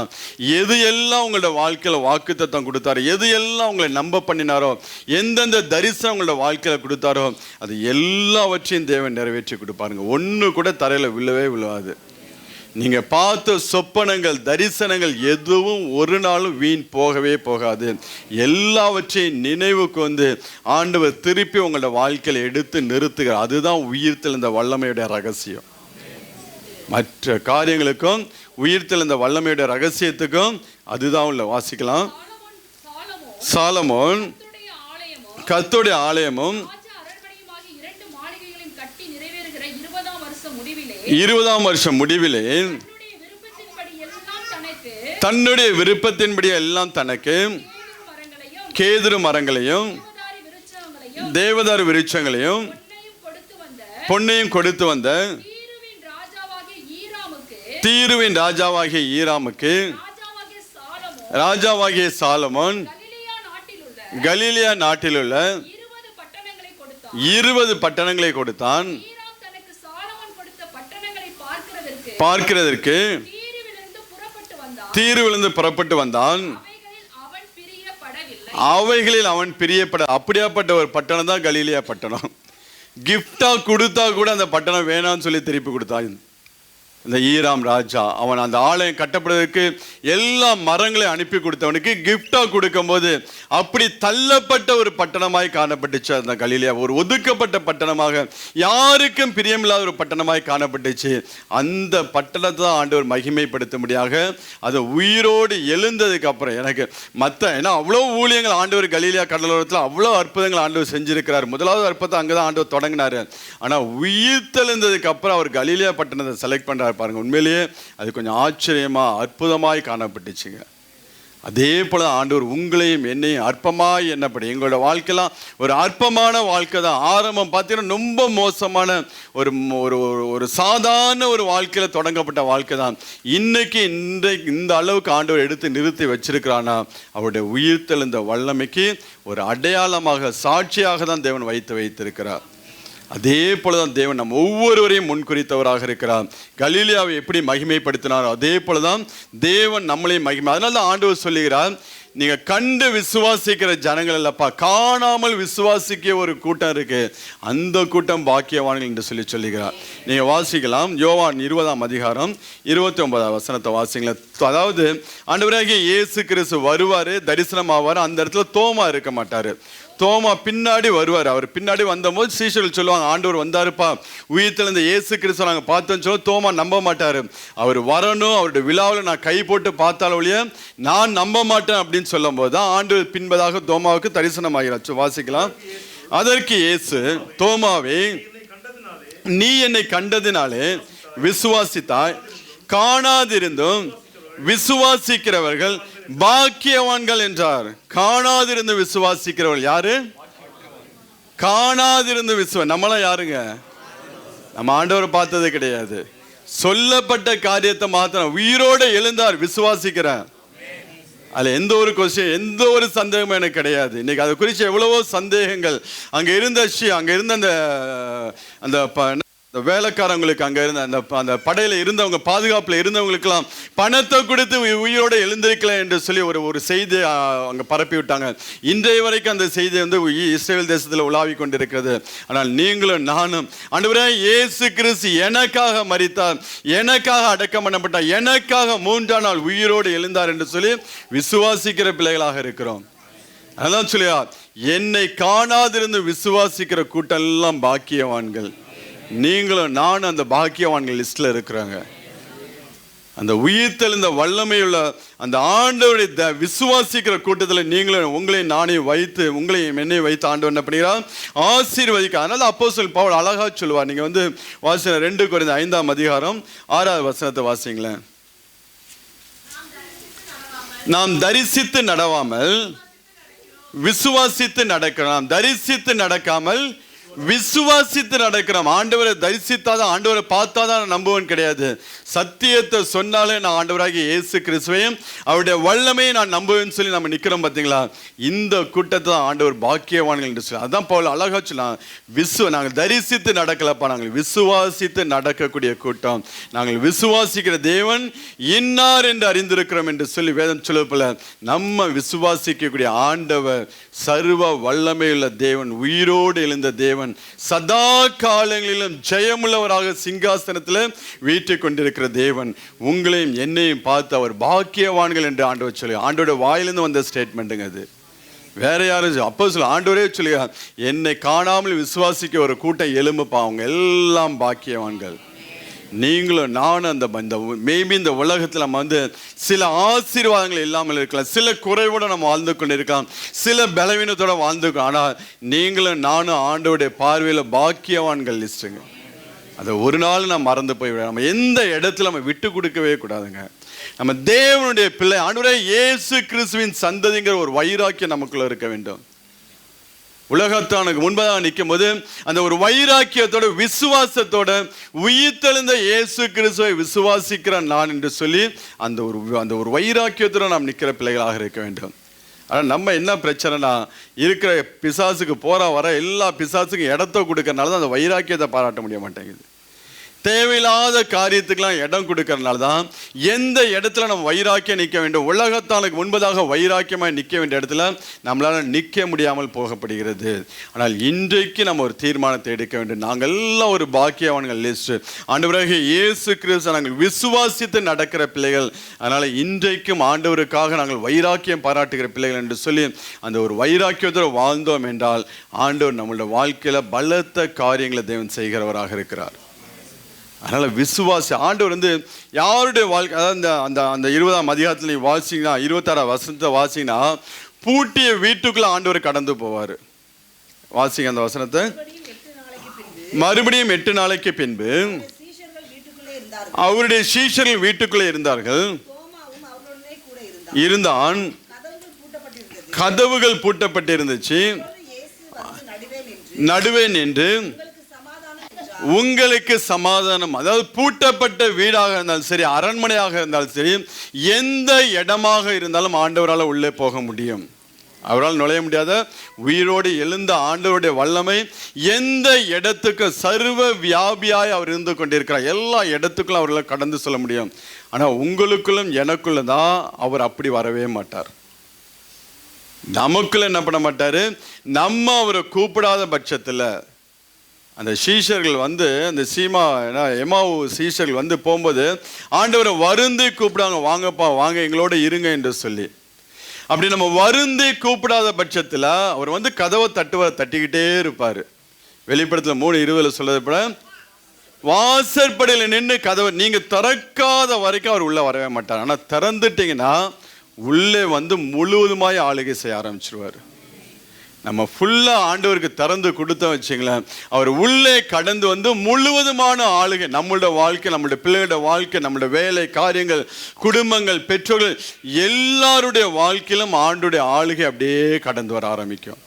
எது எல்லாம் உங்களோட வாழ்க்கையில வாக்குத்தத்தம் கொடுத்தாரோ, எது எல்லாம் உங்களை நம்ப பண்ணினாரோ, எந்தெந்த தரிசனம் உங்களோட வாழ்க்கையில கொடுத்தாரோ அது எல்லாவற்றையும் தேவன் நிறைவேற்றி கொடுப்பாருங்க. ஒண்ணு கூட தரையில விழவே விழாது. நீங்க பார்த்த சொப்பனங்கள் தரிசனங்கள் எதுவும் ஒரு நாளும் வீண் போகவே போகாது. எல்லாவற்றையும் நினைவுக்கு வந்து ஆண்டவர் திருப்பி உங்களோட வாழ்க்கையில எடுத்து நிறுத்துகிறார். அதுதான் உயிர்த்தெழுந்த வல்லமையுடைய ரகசியம். மற்ற காரியங்களுக்கும் உயிர்த்தெழுந்த வல்லமையுடைய ரகசியத்துக்கும் அதுதான் உள்ள. வாசிக்கலாம். சாலமோன் கர்த்தருடைய ஆலயமும் 20ஆம் வருஷம் முடிவிலே தன்னுடைய விருப்பத்தின்படி எல்லாம் தனக்கு கேதுரு மரங்களையும் தேவதாரு விருட்சங்களையும் பொன்னையும் கொடுத்து வந்த தீருவின் ராஜாவாகிய ஈராமுக்கு ராஜாவாகிய சாலமோன் கலிலேயா நாட்டில் உள்ள 20 பட்டணங்களை கொடுத்தான். பார்க்கிறதற்கு தீருவிலிருந்து புறப்பட்டு வந்தான். அவைகளில் அவன் பிரியப்பட, அப்படியாப்பட்ட ஒரு பட்டணம் தான் கலிலேயா பட்டணம். கிஃப்டா கொடுத்தா கூட அந்த பட்டணம் வேணான்னு சொல்லி திருப்பி கொடுத்தான். இந்த ஈராம் ராஜா அவன் அந்த ஆலயம் கட்டப்படுவதற்கு எல்லா மரங்களையும் அனுப்பி கொடுத்தவனுக்கு கிஃப்டா கொடுக்கும் போது அப்படி தள்ளப்பட்ட ஒரு பட்டணமாய் காணப்பட்டுச்சு அந்த கலிலேயா. ஒரு ஒதுக்கப்பட்ட பட்டணமாக, யாருக்கும் பிரியமில்லாத ஒரு பட்டணமாய் காணப்பட்டுச்சு. அந்த பட்டணத்தை தான் ஆண்டவர் மகிமைப்படுத்தும்படியாக அதை உயிரோடு எழுந்ததுக்கு அப்புறம் எனக்கு ஏன்னா அவ்வளோ ஊழியங்கள் ஆண்டவர் கலிலேயா கடலோரத்தில் அவ்வளோ அற்புதங்கள் ஆண்டவர் செஞ்சிருக்கிறார். முதலாவது அற்புதத்தை அங்கதான் ஆண்டவர் தொடங்கினாரு. ஆனா உயிர்த்தெழுந்ததுக்கு அப்புறம் அவர் கலிலேயா பட்டணத்தை செலக்ட் பண்றாரு. பாருங்க, உண்மையிலேயே அது கொஞ்சம் ஆச்சரியமா அற்புதமாய் காணப்பட்டுச்சுங்க. அதே போல ஆண்டவர் உங்களையும் என்னையும் அற்பமாய் எண்ணப்படி, எங்களோட வாழ்க்கைலாம் ஒரு அற்பமான வாழ்க்கை தான். ஆரம்பம் பார்த்தீங்கன்னா ரொம்ப மோசமான ஒரு சாதாரண ஒரு வாழ்க்கையில தொடங்கப்பட்ட வாழ்க்கை தான். இன்னைக்கு இந்த அளவுக்கு ஆண்டவர் எடுத்து நிறுத்தி வச்சிருக்கிறானா, அவருடைய உயிர்த்தெழுந்த வல்லமைக்கு ஒரு அடையாளமாக சாட்சியாக தான் தேவன் வைத்திருக்கிறார். அதே போலதான் தேவன் நம்ம ஒவ்வொருவரையும் முன்குறித்தவராக இருக்கிறார். கலிலேயாவை எப்படி மகிமைப்படுத்தினாரோ அதே போலதான் தேவன் நம்மளையும் மகிமை. அதனால தான் ஆண்டவர் சொல்லுகிறார், நீங்க கண்டு விசுவாசிக்கிற ஜனங்கள் இல்லப்பா, காணாமல் விசுவாசிக்க ஒரு கூட்டம் இருக்கு, அந்த கூட்டம் பாக்கியவான்கள் என்று சொல்லுகிறார். நீங்க வாசிக்கலாம். யோவான் 20ஆம் அதிகாரம் 29ஆம் வசனத்தை வாசிங்களேன். அதாவது ஆண்டவராகிய இயேசு கிறிஸ்து வருவாரு, தரிசனம் ஆவாரு. அந்த இடத்துல தோமா இருக்க மாட்டாரு. தோமா பின்னாடி வருவார். அவர் பின்னாடி வந்தபோது சீஷர்கள் சொல்லுவாங்க, ஆண்டவர் வந்தாருப்பா, உயிர்த்தெழுந்த இயேசு கிறிஸ்துவை நாங்கள் பார்த்தோன்னு சொல்ல தோமா நம்ப மாட்டார். அவர் வரணும், அவருடைய விழாவில் நான் கை போட்டு பார்த்தாலும் ஒழிய நான் நம்ப மாட்டேன் அப்படின்னு சொல்லும் போது தான் ஆண்டவர் பின்பதாக தோமாவுக்கு தரிசனமாகிறார். வாசிக்கலாம். அதற்கு இயேசு, தோமாவே, நீ என்னை கண்டதினாலே விசுவாசித்தாய், காணாதிருந்தும் விசுவாசிக்கிறவர்கள் பாக்கியவான்கள் என்றார். காணாதிருந்து விசுவாசிக்கிறவர்கள் யாரு? காணாதிருந்து நம்மளாம் யாருங்க? நம்ம ஆண்டவரை பார்த்தது கிடையாது. சொல்லப்பட்ட காரியத்தை மாத்திரம் உயிரோடு எழுந்தார், விசுவாசிக்கிறார். அதில் எந்த ஒரு கொஸ்டின், எந்த ஒரு சந்தேகமும் எனக்கு கிடையாது. இன்னைக்கு அதை குறித்து எவ்வளவோ சந்தேகங்கள். அங்கே இருந்த அந்த வேலைக்காரங்களுக்கு, அங்கே இருந்த அந்த படையில் இருந்தவங்க, பாதுகாப்பில் இருந்தவங்களுக்கெல்லாம் பணத்தை கொடுத்து உயிரோடு எழுந்திருக்கல என்று சொல்லி ஒரு செய்தி அங்கே பரப்பி விட்டாங்க. இன்றைய வரைக்கும் அந்த செய்தி இஸ்ரேல் தேசத்தில் உலாவி கொண்டிருக்கிறது. ஆனால் நீங்களும் நானும், ஆண்டவரே இயேசு கிறிஸ்து எனக்காக மரித்தார், எனக்காக அடக்கம் பண்ணப்பட்டார், எனக்காக 3ஆம் நாள் உயிரோடு எழுந்தார் என்று சொல்லி விசுவாசிக்கிற பிள்ளைகளாக இருக்கிறோம். அதான் சொல்லியா, என்னை காணாதிருந்து விசுவாசிக்கிற கூட்டம் எல்லாம் பாக்கியவான்கள். நீங்களும் நானும் அந்த பாக்கியவான்கள் லிஸ்ட்ல இருக்கிறாங்க. அந்த உயிர்த்தெழுந்த வல்லமையுள்ள அந்த ஆண்டவருடைய விசுவாசிக்கிற கூட்டத்தில் நீங்களும் உங்களையும் நானையும் வைத்து, உங்களையும் என்னையும் வைத்து ஆண்டவர் என்ன பண்ணுகிறார்? ஆசீர்வதிக்க. அதனால அப்போஸ்தலன் பவுல் அழகா சொல்லுவார். நீங்க வாசிங்க 2 கொரிந்தியர் 5ஆம் அதிகாரம் 6வது வசனத்தை வாசிங்களேன். நாம் தரிசித்து நடவாமல் விசுவாசித்து நடக்கலாம். தரிசித்து நடக்காமல் விசுவாசித்து நடக்கிறோம். ஆண்டவரை தரிசித்தாதான், ஆண்டவரை பார்த்தாதான் நம்புவன் கிடையாது. சத்தியத்தை சொன்னாலே நான் ஆண்டவராகிய இயேசு கிறிஸ்துவையும் அவருடைய வல்லமையை நான் நம்புவேன்னு சொல்லி நம்ம நிற்கிறோம். பார்த்தீங்களா? இந்த கூட்டத்தை தான் ஆண்டவர் பாக்கியவான்கள் என்று சொல்லி, அதான் பவுல் அழகா சொல்லலாம், நாங்கள் தரிசித்து நடக்கலப்பா, நாங்கள் விசுவாசித்து நடக்கக்கூடிய கூட்டம். நாங்கள் விசுவாசிக்கிற தேவன் இன்னார் என்று அறிந்திருக்கிறோம் என்று சொல்லி வேதம் சொல்வது போல, நம்ம விசுவாசிக்கக்கூடிய ஆண்டவர் சர்வ வல்லமையுள்ள தேவன், உயிரோடு எழுந்த தேவன், சதா காலங்களிலும் ஜெயமுள்ளவராக சிங்காசனத்தில் வீட்டு கொண்டிருக்கிற தேவன் உங்களையும் என்னையும் பார்த்து அவர் பாக்கியவான்கள் என்று ஆண்டவர் சொல்லி, ஆண்டோட வாயிலிருந்து வந்த ஸ்டேட்மெண்ட்டுங்க அது. வேற யாரும் அப்போஸ்தலன் ஆண்டவரே சொல்லியா, என்னை காணாமல் விசுவாசிக்க ஒரு கூட்டம் எழும்புப்பா, அவங்க எல்லாம் பாக்கியவான்கள். நீங்களும் நானும் அந்த மேபி இந்த உலகத்தில் நம்ம சில ஆசீர்வாதங்கள் இல்லாமல் இருக்கலாம், சில குறைவோடு நம்ம வாழ்ந்து கொண்டு இருக்கலாம், சில பலவீனத்தோடு வாழ்ந்துக்கலாம். ஆனால் நீங்களும் நானும் ஆண்டவருடைய பார்வையில் பாக்கியவான்கள் லிஸ்ட்டுங்க. அதை ஒரு நாள் நம்ம மறந்து போய்விட, நம்ம எந்த இடத்துல நம்ம விட்டு கொடுக்கவே கூடாதுங்க. நம்ம தேவனுடைய பிள்ளை, ஆண்டவரே இயேசு கிறிஸ்துவின் சந்ததிங்கிற ஒரு வைராக்கியம் நமக்குள்ள இருக்க வேண்டும். உலகத்தானுக்கு முன்பதாக நிற்கும் போது அந்த ஒரு வைராக்கியத்தோட, விசுவாசத்தோட, உயிர்த்தெழுந்த இயேசு கிறிஸ்துவை விசுவாசிக்கிற நான் என்று சொல்லி அந்த ஒரு வைராக்கியத்தோட நாம் நிற்கிற பிள்ளைகளாக இருக்க வேண்டும். ஆனால் நம்ம என்ன பிரச்சனைனா, இருக்கிற பிசாசுக்கு போற வர எல்லா பிசாசுக்கும் இடத்த கொடுக்கறனால தான் அந்த வைராக்கியத்தை பாராட்ட முடிய மாட்டேங்குது. தேவையில்லாத காரியத்துக்கெல்லாம் இடம் கொடுக்கறதுனால தான் எந்த இடத்துல நம்ம வைராக்கியம் நிற்க வேண்டும், உலகத்தானுக்கு முன்பதாக வைராக்கியமாக நிற்க வேண்டிய இடத்துல நம்மளால் நிற்க முடியாமல் போகப்படுகிறது. ஆனால் இன்றைக்கு நம்ம ஒரு தீர்மானத்தை எடுக்க வேண்டும். நாங்கள் எல்லாம் ஒரு பாக்கியவான்கள் லிஸ்ட். ஆண்டவராகிய இயேசு கிறிஸ்து நாங்கள் விசுவாசித்து நடக்கிற பிள்ளைகள். அதனால் இன்றைக்கும் ஆண்டவருக்காக நாங்கள் வைராக்கியம் பாராட்டுகிற பிள்ளைகள் என்று சொல்லி அந்த ஒரு வைராக்கியத்தோடு வாழ்ந்தோம் என்றால் ஆண்டவர் நம்மளுடைய வாழ்க்கையில் பலத்த காரியங்களை தேவன் செய்கிறவராக இருக்கிறார். அதனால் விசுவாசி ஆண்டவர் யாருடைய வாழ்க்கை, அதாவது அந்த 20ஆம் அதிகாரத்தில் வாசிங்கன்னா, 26ஆம் வசனத்தை வாசிங்கன்னா, பூட்டிய வீட்டுக்குள்ள ஆண்டவர் கடந்து போவார். வாசிங்க அந்த வசனத்தை. மறுபடியும் 8 நாளைக்கு பின்பு அவருடைய சீஷர்கள் வீட்டுக்குள்ளே இருந்தார்கள். இருந்தான், கதவுகள் பூட்டப்பட்டிருந்துச்சு. நடுவே நின்று உங்களுக்கு சமாதானம், அதாவது பூட்டப்பட்ட வீடாக இருந்தாலும் சரி, அரண்மனையாக இருந்தாலும் சரி, எந்த இடமாக இருந்தாலும் ஆண்டவரால் உள்ளே போக முடியும். அவரால் நுழைய முடியாத உயிரோடு எழுந்த ஆண்டவருடைய வல்லமை எந்த இடத்துக்கு சர்வ வியாபியாய் அவர் இருந்து கொண்டிருக்கிறார். எல்லா இடத்துக்குள்ளும் அவர்களால் கடந்து சொல்ல முடியும். ஆனால் உங்களுக்குள்ளும் எனக்குள்ள தான் அவர் அப்படி வரவே மாட்டார். நமக்குள்ள என்ன பண்ண மாட்டாரு, நம்ம அவரை கூப்பிடாத பட்சத்தில் அந்த சீஷர்கள் அந்த எமாவு சீஷர்கள் போகும்போது ஆண்டவரை வருந்தி கூப்பிடாங்க, வாங்கப்பா வாங்க எங்களோட இருங்க என்று சொல்லி. அப்படி நம்ம வருந்தி கூப்பிடாத பட்சத்தில் அவர் வந்து கதவை தட்டிக்கிட்டே இருப்பார். வெளிப்படத்தில் 3:20 சொல்றது போல வாசற்படியில் நின்று கதவை நீங்க திறக்காத வரைக்கும் அவர் உள்ள வரவே மாட்டார். ஆனா திறந்துட்டீங்கன்னா உள்ளே வந்து முழுவதுமாய் ஆளுகை செய்ய ஆரம்பிச்சிருவார். நம்ம ஃபுல்லா ஆண்டவருக்கு திறந்து கொடுத்தோம் வச்சுங்களேன், அவர் உள்ளே கடந்து வந்து முழுவதுமான ஆளுகை நம்மளோட வாழ்க்கை, நம்மளுடைய பிள்ளைகளோட வாழ்க்கை, நம்மளோட வேலை காரியங்கள், குடும்பங்கள், பெற்றோர்கள் எல்லாருடைய வாழ்க்கையிலும் ஆண்டுடைய ஆளுகை அப்படியே கடந்து வர ஆரம்பிக்கும்.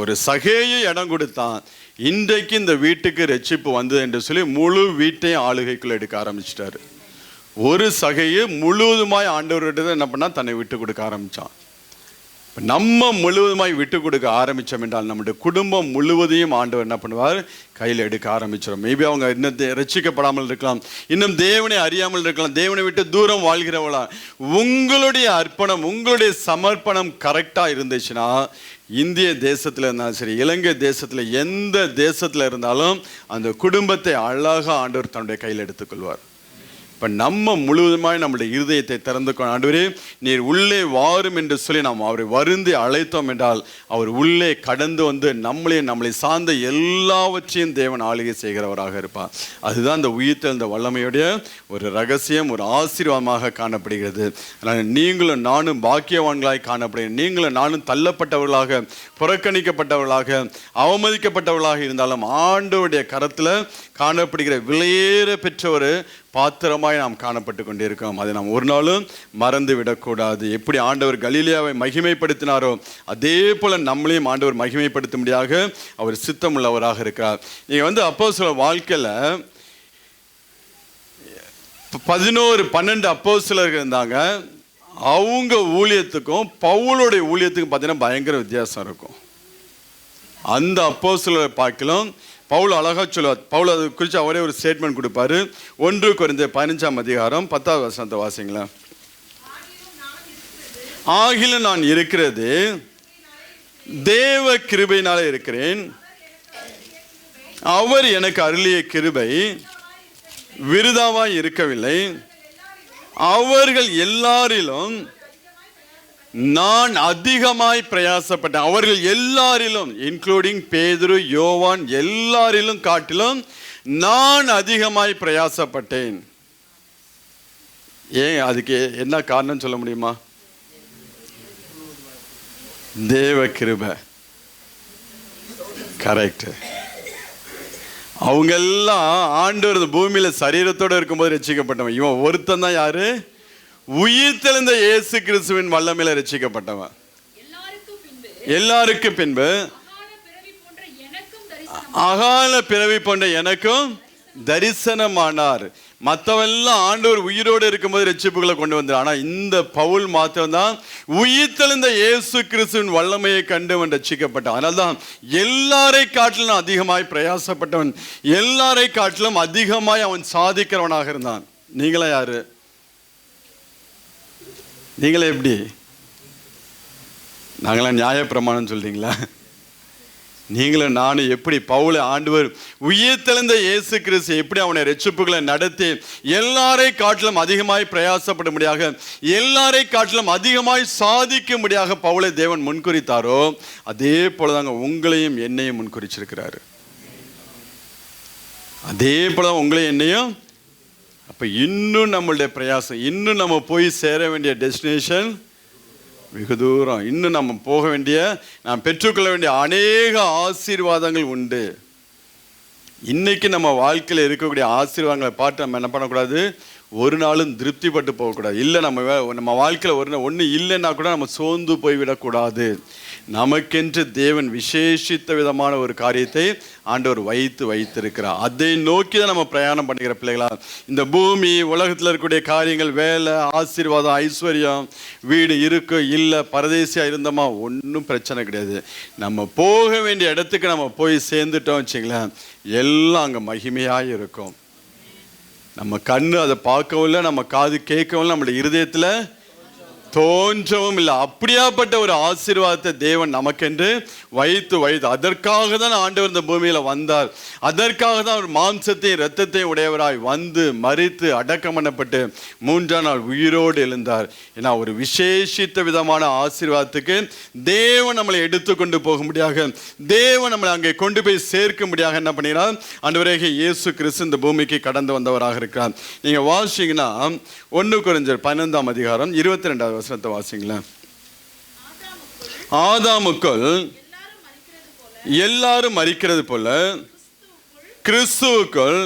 ஒரு சகேயை இடம் கொடுத்தான், இன்றைக்கு இந்த வீட்டுக்கு ரட்சிப்பு வந்தது என்று சொல்லி முழு வீட்டையும் ஆளுகைக்குள்ள எடுக்க ஆரம்பிச்சிட்டாரு. ஒரு சகையை முழுவதுமாய் ஆண்டவர்கிட்ட என்ன பண்ணா தன்னை விட்டு கொடுக்க ஆரம்பிச்சான். நம்ம முழுவதுமாய் விட்டு கொடுக்க ஆரம்பித்தோம் என்றால் நம்முடைய குடும்பம் முழுவதையும் ஆண்டவர் என்ன பண்ணுவார், கையில் எடுக்க ஆரம்பிச்சிடும். மேபி அவங்க இன்னும் ரட்சிக்கப்படாமல் இருக்கலாம், இன்னும் தேவனை அறியாமல் இருக்கலாம், தேவனை விட்டு தூரம் வாழ்கிறவளா. உங்களுடைய அர்ப்பணம், உங்களுடைய சமர்ப்பணம் கரெக்டாக இருந்துச்சுன்னா இந்திய தேசத்தில் இருந்தாலும் சரி, இலங்கை தேசத்தில், எந்த தேசத்தில் இருந்தாலும் அந்த குடும்பத்தை அழகாக ஆண்டவர் தன்னுடைய கையில் எடுத்துக்கொள்வார். இப்போ நம்ம முழுவதுமாய் நம்முடைய இருதயத்தை திறந்துக்கொள்ள, ஆண்டவரே நீர் உள்ளே வாரும் என்று சொல்லி நாம் அவரை வருந்தி அழைத்தோம் என்றால் அவர் உள்ளே கடந்து வந்து நம்மளை சார்ந்த எல்லாவற்றையும் தேவன் ஆளுகை செய்கிறவராக இருப்பார். அதுதான் இந்த உயிர்த்தெழுந்த வல்லமையுடைய ஒரு ரகசியம், ஒரு ஆசீர்வாதமாக காணப்படுகிறது. அதனால் நீங்களும் நானும் பாக்கியவான்களாய் காணப்படுகிறேன். நீங்களும் நானும் தள்ளப்பட்டவர்களாக, புறக்கணிக்கப்பட்டவர்களாக, அவமதிக்கப்பட்டவர்களாக இருந்தாலும் ஆண்டவருடைய கரத்தில் காணப்படுகிற விலையேற பெற்ற ஒரு பாத்திரமாய் நாம் காணப்பட்டு கொண்டிருக்கோம். அதை நாம் ஒரு நாளும் மறந்து விடக்கூடாது. எப்படி ஆண்டவர் கலிலேயாவை மகிமைப்படுத்தினாரோ அதே போல நம்மளையும் ஆண்டவர் மகிமைப்படுத்தும்படியாக அவர் சித்தமுள்ளவராக இருக்கிறார். நீங்க வந்து அப்போஸ்தலர் வாழ்க்கையில 12 அப்போஸ்தலர்கள் இருந்தாங்க. அவங்க ஊழியத்துக்கும் பவுலுடைய ஊழியத்துக்கும் பார்த்தீங்கன்னா பயங்கர வித்தியாசம் இருக்கும். அந்த அப்போஸ்தலரை பார்க்கலாம் பவுல் அழகா சொல்லுவார். பவுல் அது குறித்து அவரே ஒரு ஸ்டேட்மெண்ட் கொடுப்பாரு. 1 கொரிந்தியர் 15:10 வாசிங்களேன். ஆகிலும் நான் இருக்கிறது தேவ கிருபையினாலே இருக்கிறேன். அவர் எனக்கு அருளிய கிருபை விருதாவாய் இருக்கவில்லை. அவர்கள் எல்லாரிலும் நான் அதிகமாய் பிரயாசப்பட்டேன். அவர்கள் எல்லாரிலும், இன்க்ளூடிங் பேதுரு, யோவான், எல்லாரிலும் காட்டிலும் நான் அதிகமாய் பிரயாசப்பட்டேன். ஏன், அதுக்கு என்ன காரணம் சொல்ல முடியுமா? தேவ கிருபை. கரெக்ட். அவங்க எல்லாம் ஆண்டவர் பூமியில சரீரத்தோடு இருக்கும்போது ரட்சிக்கப்பட்டவன். இவன் ஒருத்தன் தான் யாரு? உயிர்த்தெழுந்த இயேசு கிறிஸ்துவின் வல்லமையில ரட்சிக்கப்பட்டவன். எல்லாருக்கு பின்பு அகால பிறவி போன்ற எனக்கும் தரிசனமானார். மற்றவெல்லாம் ஆண்டவர் உயிரோடு இருக்கும்போது ரட்சிப்புகளை கொண்டு வந்தார். ஆனா இந்த பவுல் மாத்திரம்தான் உயிர்த்தெழுந்த இயேசு கிறிஸ்துவின் வல்லமையை கண்டு அவன் ரட்சிக்கப்பட்டான். அதனால்தான் எல்லாரை காட்டிலும் அதிகமாய் பிரயாசப்பட்டவன், எல்லாரை காட்டிலும் அதிகமாய் அவன் சாதிக்கிறவனாக இருந்தான். நீங்களா யாரு? நீங்களே எப்படி? நாங்களாம் நியாய பிரமாணம் சொல்றீங்களா? நீங்களும் நானும் எப்படி பவுலை ஆண்டவர் உயிர்த்தெழுந்த இயேசு கிறிஸ்து எப்படி அவனை ரட்சிப்புகளை நடத்தி எல்லாரை காட்டிலும் அதிகமாய் பிரயாசப்படும்படியாக, எல்லாரை காட்டிலும் அதிகமாய் சாதிக்கும்படியாக பவுலை தேவன் முன்குறித்தாரோ அதே போலதாங்க உங்களையும் என்னையும் முன்குறிச்சிருக்கிறாரு. அதே போல உங்களையும் என்னையும். அப்ப இன்னும் நம்மளுடைய பிரயாசம், இன்னும் நம்ம போய் சேர வேண்டிய டெஸ்டினேஷன் வெகு தூரம். இன்னும் நம்ம போக வேண்டிய, நாம் பெற்றுக்கொள்ள வேண்டிய அநேக ஆசீர்வாதங்கள் உண்டு. இன்னைக்கு நம்ம வாழ்க்கையில் இருக்கக்கூடிய ஆசீர்வாதங்களை பார்த்து நம்ம என்ன பண்ணக்கூடாது, ஒரு நாளும் திருப்திப்பட்டு போகக்கூடாது. இல்லை நம்ம வாழ்க்கையில் ஒன்று இல்லைன்னா கூட நம்ம சோர்ந்து போய்விடக்கூடாது. நமக்கென்று தேவன் விசேஷித்த விதமான ஒரு காரியத்தை ஆண்டவர் வைத்திருக்கிறார். அதை நோக்கி தான் நம்ம பிரயாணம் பண்ணிக்கிற பிள்ளைகளா. இந்த பூமி உலகத்தில் இருக்கக்கூடிய காரியங்கள், வேலை, ஆசீர்வாதம், ஐஸ்வர்யம், வீடு இருக்கு இல்லை, பரதேசியாக இருந்தோமா, ஒன்றும் பிரச்சனை கிடையாது. நம்ம போக வேண்டிய இடத்துக்கு நம்ம போய் சேர்ந்துட்டோம் வச்சுங்களேன், எல்லாம் அங்கே மகிமையாக இருக்கும். நம்ம கண்ணு அதை பார்க்கவும் இல்லை, நம்ம காது கேட்கவும் இல்லை, நம்மளுடைய இருதயத்தில் தோன்றவும் இல்லை. அப்படியாப்பட்ட ஒரு ஆசீர்வாதத்தை தேவன் நமக்கென்று வைத்து அதற்காக தான் ஆண்டவர் இந்த பூமியில வந்தார். அதற்காக தான் அவர் மாம்சத்தையும் இரத்தத்தையும் உடையவராய் வந்து மரித்து அடக்கம் பண்ணப்பட்டு 3ஆம் நாள் உயிரோடு எழுந்தார். ஏன்னா ஒரு விசேஷித்த விதமான ஆசீர்வாதத்துக்கு தேவன் நம்மளை எடுத்துக்கொண்டு போகும்படியாக, தேவன் நம்மளை அங்கே கொண்டு போய் சேர்க்கும்படியாக என்ன பண்ணினார், ஆண்டவராகிய இயேசு கிறிஸ்து இந்த பூமிக்கு கடந்து வந்தவராக இருக்கிறார். நீங்க வாசிங்கன்னா 1 கொரிந்தியர் 15ஆம் அதிகாரம் 22வது வசனத்தை வாசிங்களேன். ஆதாமுக்குள் எல்லாரும் மரிக்கிறது போல கிறிஸ்துவுக்குள்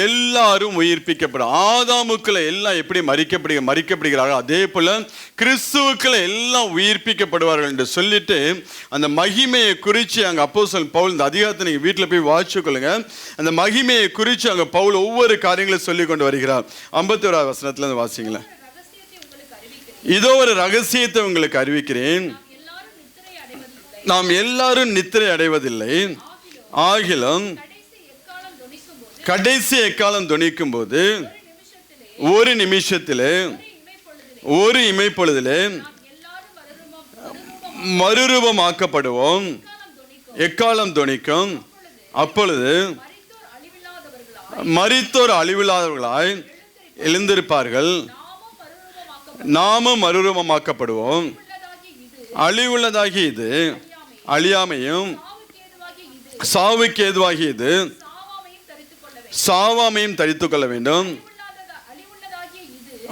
எல்லாரும் உயிர்ப்பிக்கப்படும். ஆதாமுக்குள்ள எல்லாம் எப்படி மரிக்கப்படுகிறார்கள், அதே போல கிறிஸ்துவுக்குள்ள எல்லாம் உயிர்ப்பிக்கப்படுவார்கள் என்று சொல்லிட்டு அந்த மகிமையை குறித்து அங்கே அப்போஸ்தலன் பவுல், இந்த அதிகாரத்தை நீங்கள் வீட்டில் போய் வாசிச்சு கொள்ளுங்க. அந்த மகிமையை குறித்து அங்கே பவுல் ஒவ்வொரு காரியங்களும் சொல்லி கொண்டு வருகிறார். 51வது வசனத்துல இருந்து வாசிங்களேன். இதோ ஒரு ரகசியத்தை உங்களுக்கு அறிவிக்கிறேன், நாம் எல்லாரும் நித்திரை அடைவதில்லை, ஆகிலும் கடைசி எக்காலம் தொனிக்கும் போது ஒரு நிமிஷத்திலே ஒரு இமைப்பொழுதிலே மறுரூபமாக்கப்படுவோம். எக்காலம் தொனிக்கும், அப்பொழுது மரித்தோர் அழிவில்லாதவர்களாய் எழுந்திருப்பார்கள், நாமும் மறுரூபமாக்கப்படுவோம். அழிவுள்ளதாகி இது அழியாமையும், சாவுக்கு ஏதுவாகி இது சாவாமையும் தரித்துக் கொள்ள வேண்டும்.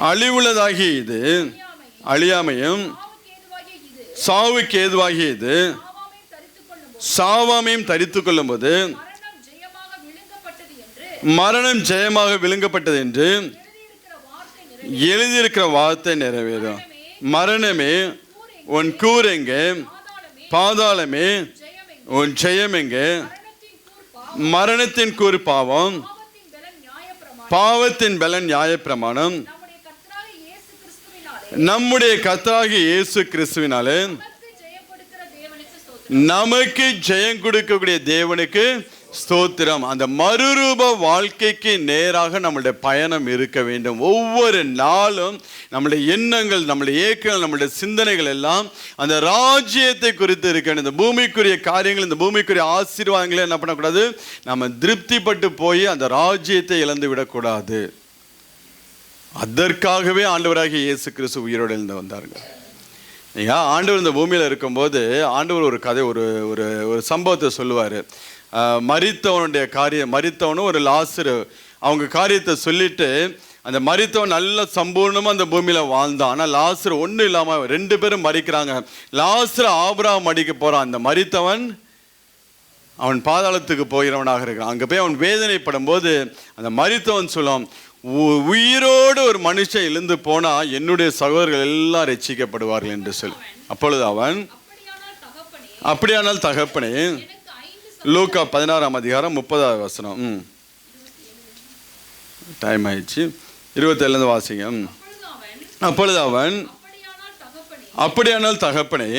அழிவுள்ளதாகி இது அழியாமையும், சாவுக்கு ஏதுவாகி இது சாவாமையும் தரித்துக் கொள்ளும் போது மரணம் ஜெயமாக விழுங்கப்பட்டது என்று எழுதியிருக்கிற வார்த்தை நிறைவேறும். மரணமே உன் கூர் எங்கே, பாதாளமே உன் ஜெயம் எங்கே? மரணத்தின் கூர் பாவம், பாவத்தின் பலன் நியாயப்பிரமாணம். நம்முடைய கர்த்தராகிய இயேசு கிறிஸ்துவினாலே நமக்கு ஜெயம் கொடுக்கக்கூடிய தேவனுக்கு ஸ்தோத்திரம். அந்த மறுரூப வாழ்க்கைக்கு நேராக நம்மளுடைய பயணம் இருக்க வேண்டும். ஒவ்வொரு நாளும் நம்முடைய எண்ணங்கள், நம்முடைய ஏக்கங்கள், நம்முடைய சிந்தனைகள் எல்லாம் அந்த ராஜ்யத்தை குறித்து இருக்க வேண்டும். இந்த பூமிக்குரிய காரியங்கள், இந்த பூமிக்குரிய ஆசீர்வாதங்களை என்ன பண்ணக்கூடாது, நம்ம திருப்திப்பட்டு போய் அந்த ராஜ்யத்தை இழந்து விடக்கூடாது. அதற்காகவே ஆண்டவராகிய இயேசு கிறிஸ்து உயிரோடு எழுந்து வந்தார்கள். நீங்க ஆண்டவர் இந்த பூமியில் இருக்கும்போது ஆண்டவர் ஒரு கதை, ஒரு ஒரு சம்பவத்தை சொல்லுவார். மரித்தவனும் ஒரு லாசரு, அவங்க காரியத்தை சொல்லிட்டு அந்த மரித்தவன் நல்ல சம்பூர்ணமாக அந்த பூமியில் வாழ்ந்தான். ஆனால் லாசரு ஒன்றும் இல்லாமல் 2 பேரும் மரிக்கிறாங்க. லாசரு ஆபிரகாம் மடிக்க போகிறான். அந்த மரித்தவன் அவன் பாதாளத்துக்கு போகிறவனாக இருக்கிறான். அங்கே போய் அவன் வேதனைப்படும் போது அந்த மரித்தவன் சொல்லும், உயிரோடு ஒரு மனுஷன் எழுந்து போனா என்னுடைய சகோதரர்கள் எல்லாம் ரட்சிக்கப்படுவார்கள் என்று சொல்லி. அப்பொழுது அவன், அப்படியானால் தகப்பனே, லூக்கா 16ஆம் அதிகாரம் 30வது வசனம், டைம் ஆயிடுச்சு, 27 வாசிங்க. அப்பொழுது அவன், அப்படியானால் தகப்பனே,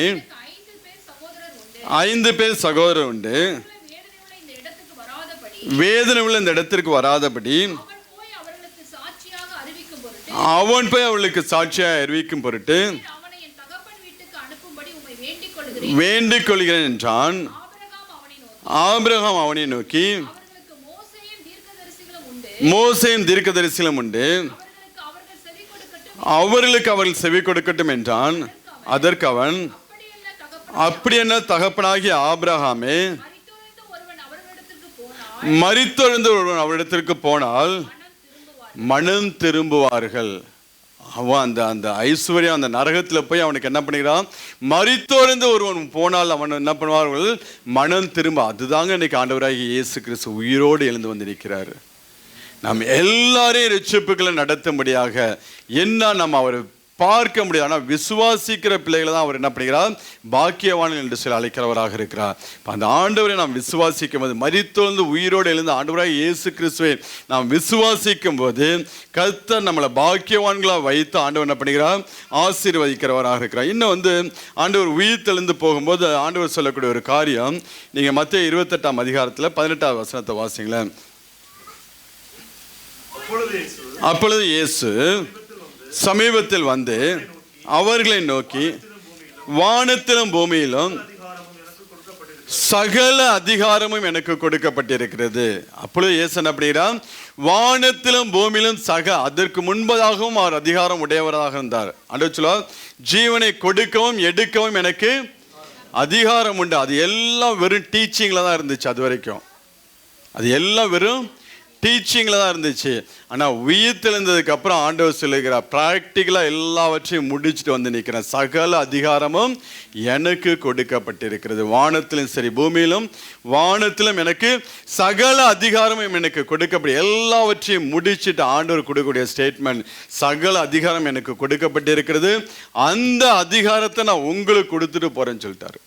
5 பேர் சகோதரர் உண்டு, வேதனை உள்ள இந்த இடத்திற்கு வராதபடி அவன் போய் அவளுக்கு சாட்சியாக அறிவிக்கும் பொருட்டு வேண்டிக் கொள்கிறேன் என்றான். ஆபிரகாம் அவனை நோக்கி, மோசேயும் தீர்க்கதரிசிகளும் உண்டு, அவர்களுக்கு அவர்கள் செவி கொடுக்கட்டும் என்றான். அதற்கு அவன், அப்படி என்ன தகப்பனாகிய ஆபிரகாமே, மரித்தொழுந்த ஒருவன் அவரிடத்திற்கு போனால் மனம் திரும்புவார்கள். அவன் அந்த அந்த ஐஸ்வர்யம் அந்த நரகத்தில் போய் அவனுக்கு என்ன பண்ணிக்கிறான், மரித்தோர்ந்து ஒருவன் போனால் அவன் என்ன பண்ணுவார்கள், மனம் திரும்ப. அதுதாங்க இன்னைக்கு ஆண்டவராகிய இயேசு கிறிஸ்து உயிரோடு எழுந்து வந்து நிற்கிறாரு. நாம் எல்லாரையும் ரட்சிப்புகளை நடத்தும்படியாக என்ன நம்ம அவர் பார்க்க முடியாது. ஆனால் விசுவாசிக்கிற பிள்ளைகளை தான் அவர் என்ன பண்ணுகிறார், பாக்கியவான்கள் என்று சொல்லி அழைக்கிறவராக இருக்கிறார். அந்த ஆண்டவரை நாம் விசுவாசிக்கும் போது, மரித்தோர்ந்து உயிரோடு எழுந்த ஆண்டவராக இயேசு கிறிஸ்துவை நாம் விசுவாசிக்கும் போது கர்த்தர் நம்மளை பாக்கியவான்களாக வைத்து ஆண்டவர் என்ன பண்ணுகிறார், ஆசீர்வதிக்கிறவராக இருக்கிறார். இன்னும் ஆண்டவர் உயிர் தெளிந்து போகும்போது ஆண்டவர் சொல்லக்கூடிய ஒரு காரியம், நீங்கள் மத்தேயு 28ஆம் அதிகாரத்தில் 18வது வசனத்தை வாசிங்களேன். அப்பொழுது இயேசு சமீபத்தில் வந்து அவர்களை நோக்கி, வானத்திலும் பூமியிலும் சகல அதிகாரமும் எனக்கு கொடுக்கப்பட்டிருக்கிறது. அப்பொழுது இயேசு என்ன பண்ணுகிறார்? வானத்திலும் பூமியிலும் அதற்கு முன்பதாகவும் அவர் அதிகாரம் உடையவராக இருந்தார். ஆண்டவர் சொல்வார், ஜீவனை கொடுக்கவும் எடுக்கவும் எனக்கு அதிகாரம் உண்டு. அது எல்லாம் வெறும் டீச்சிங்ல தான் இருந்துச்சு. அது வரைக்கும் அது எல்லாம் வெறும் டீச்சிங்ல தான் இருந்துச்சு. ஆனால் உயிர்த்தெழுந்ததுக்கு அப்புறம் ஆண்டவர் சொல்லுகிறார், ப்ராக்டிக்கலா எல்லாவற்றையும் முடிச்சுட்டு வந்து நிற்கிறேன். சகல அதிகாரமும் எனக்கு கொடுக்கப்பட்டிருக்கிறது. வானத்திலும் சரி பூமியிலும் வானத்திலும் எனக்கு சகல அதிகாரமும் எனக்கு கொடுக்கப்பட்டு, எல்லாவற்றையும் முடிச்சுட்டு ஆண்டவர் கொடுக்கக்கூடிய ஸ்டேட்மெண்ட், சகல அதிகாரம் எனக்கு கொடுக்கப்பட்டிருக்கிறது, அந்த அதிகாரத்தை நான் உங்களுக்கு கொடுத்துட்டு போறேன்னு சொல்லிட்டாரு.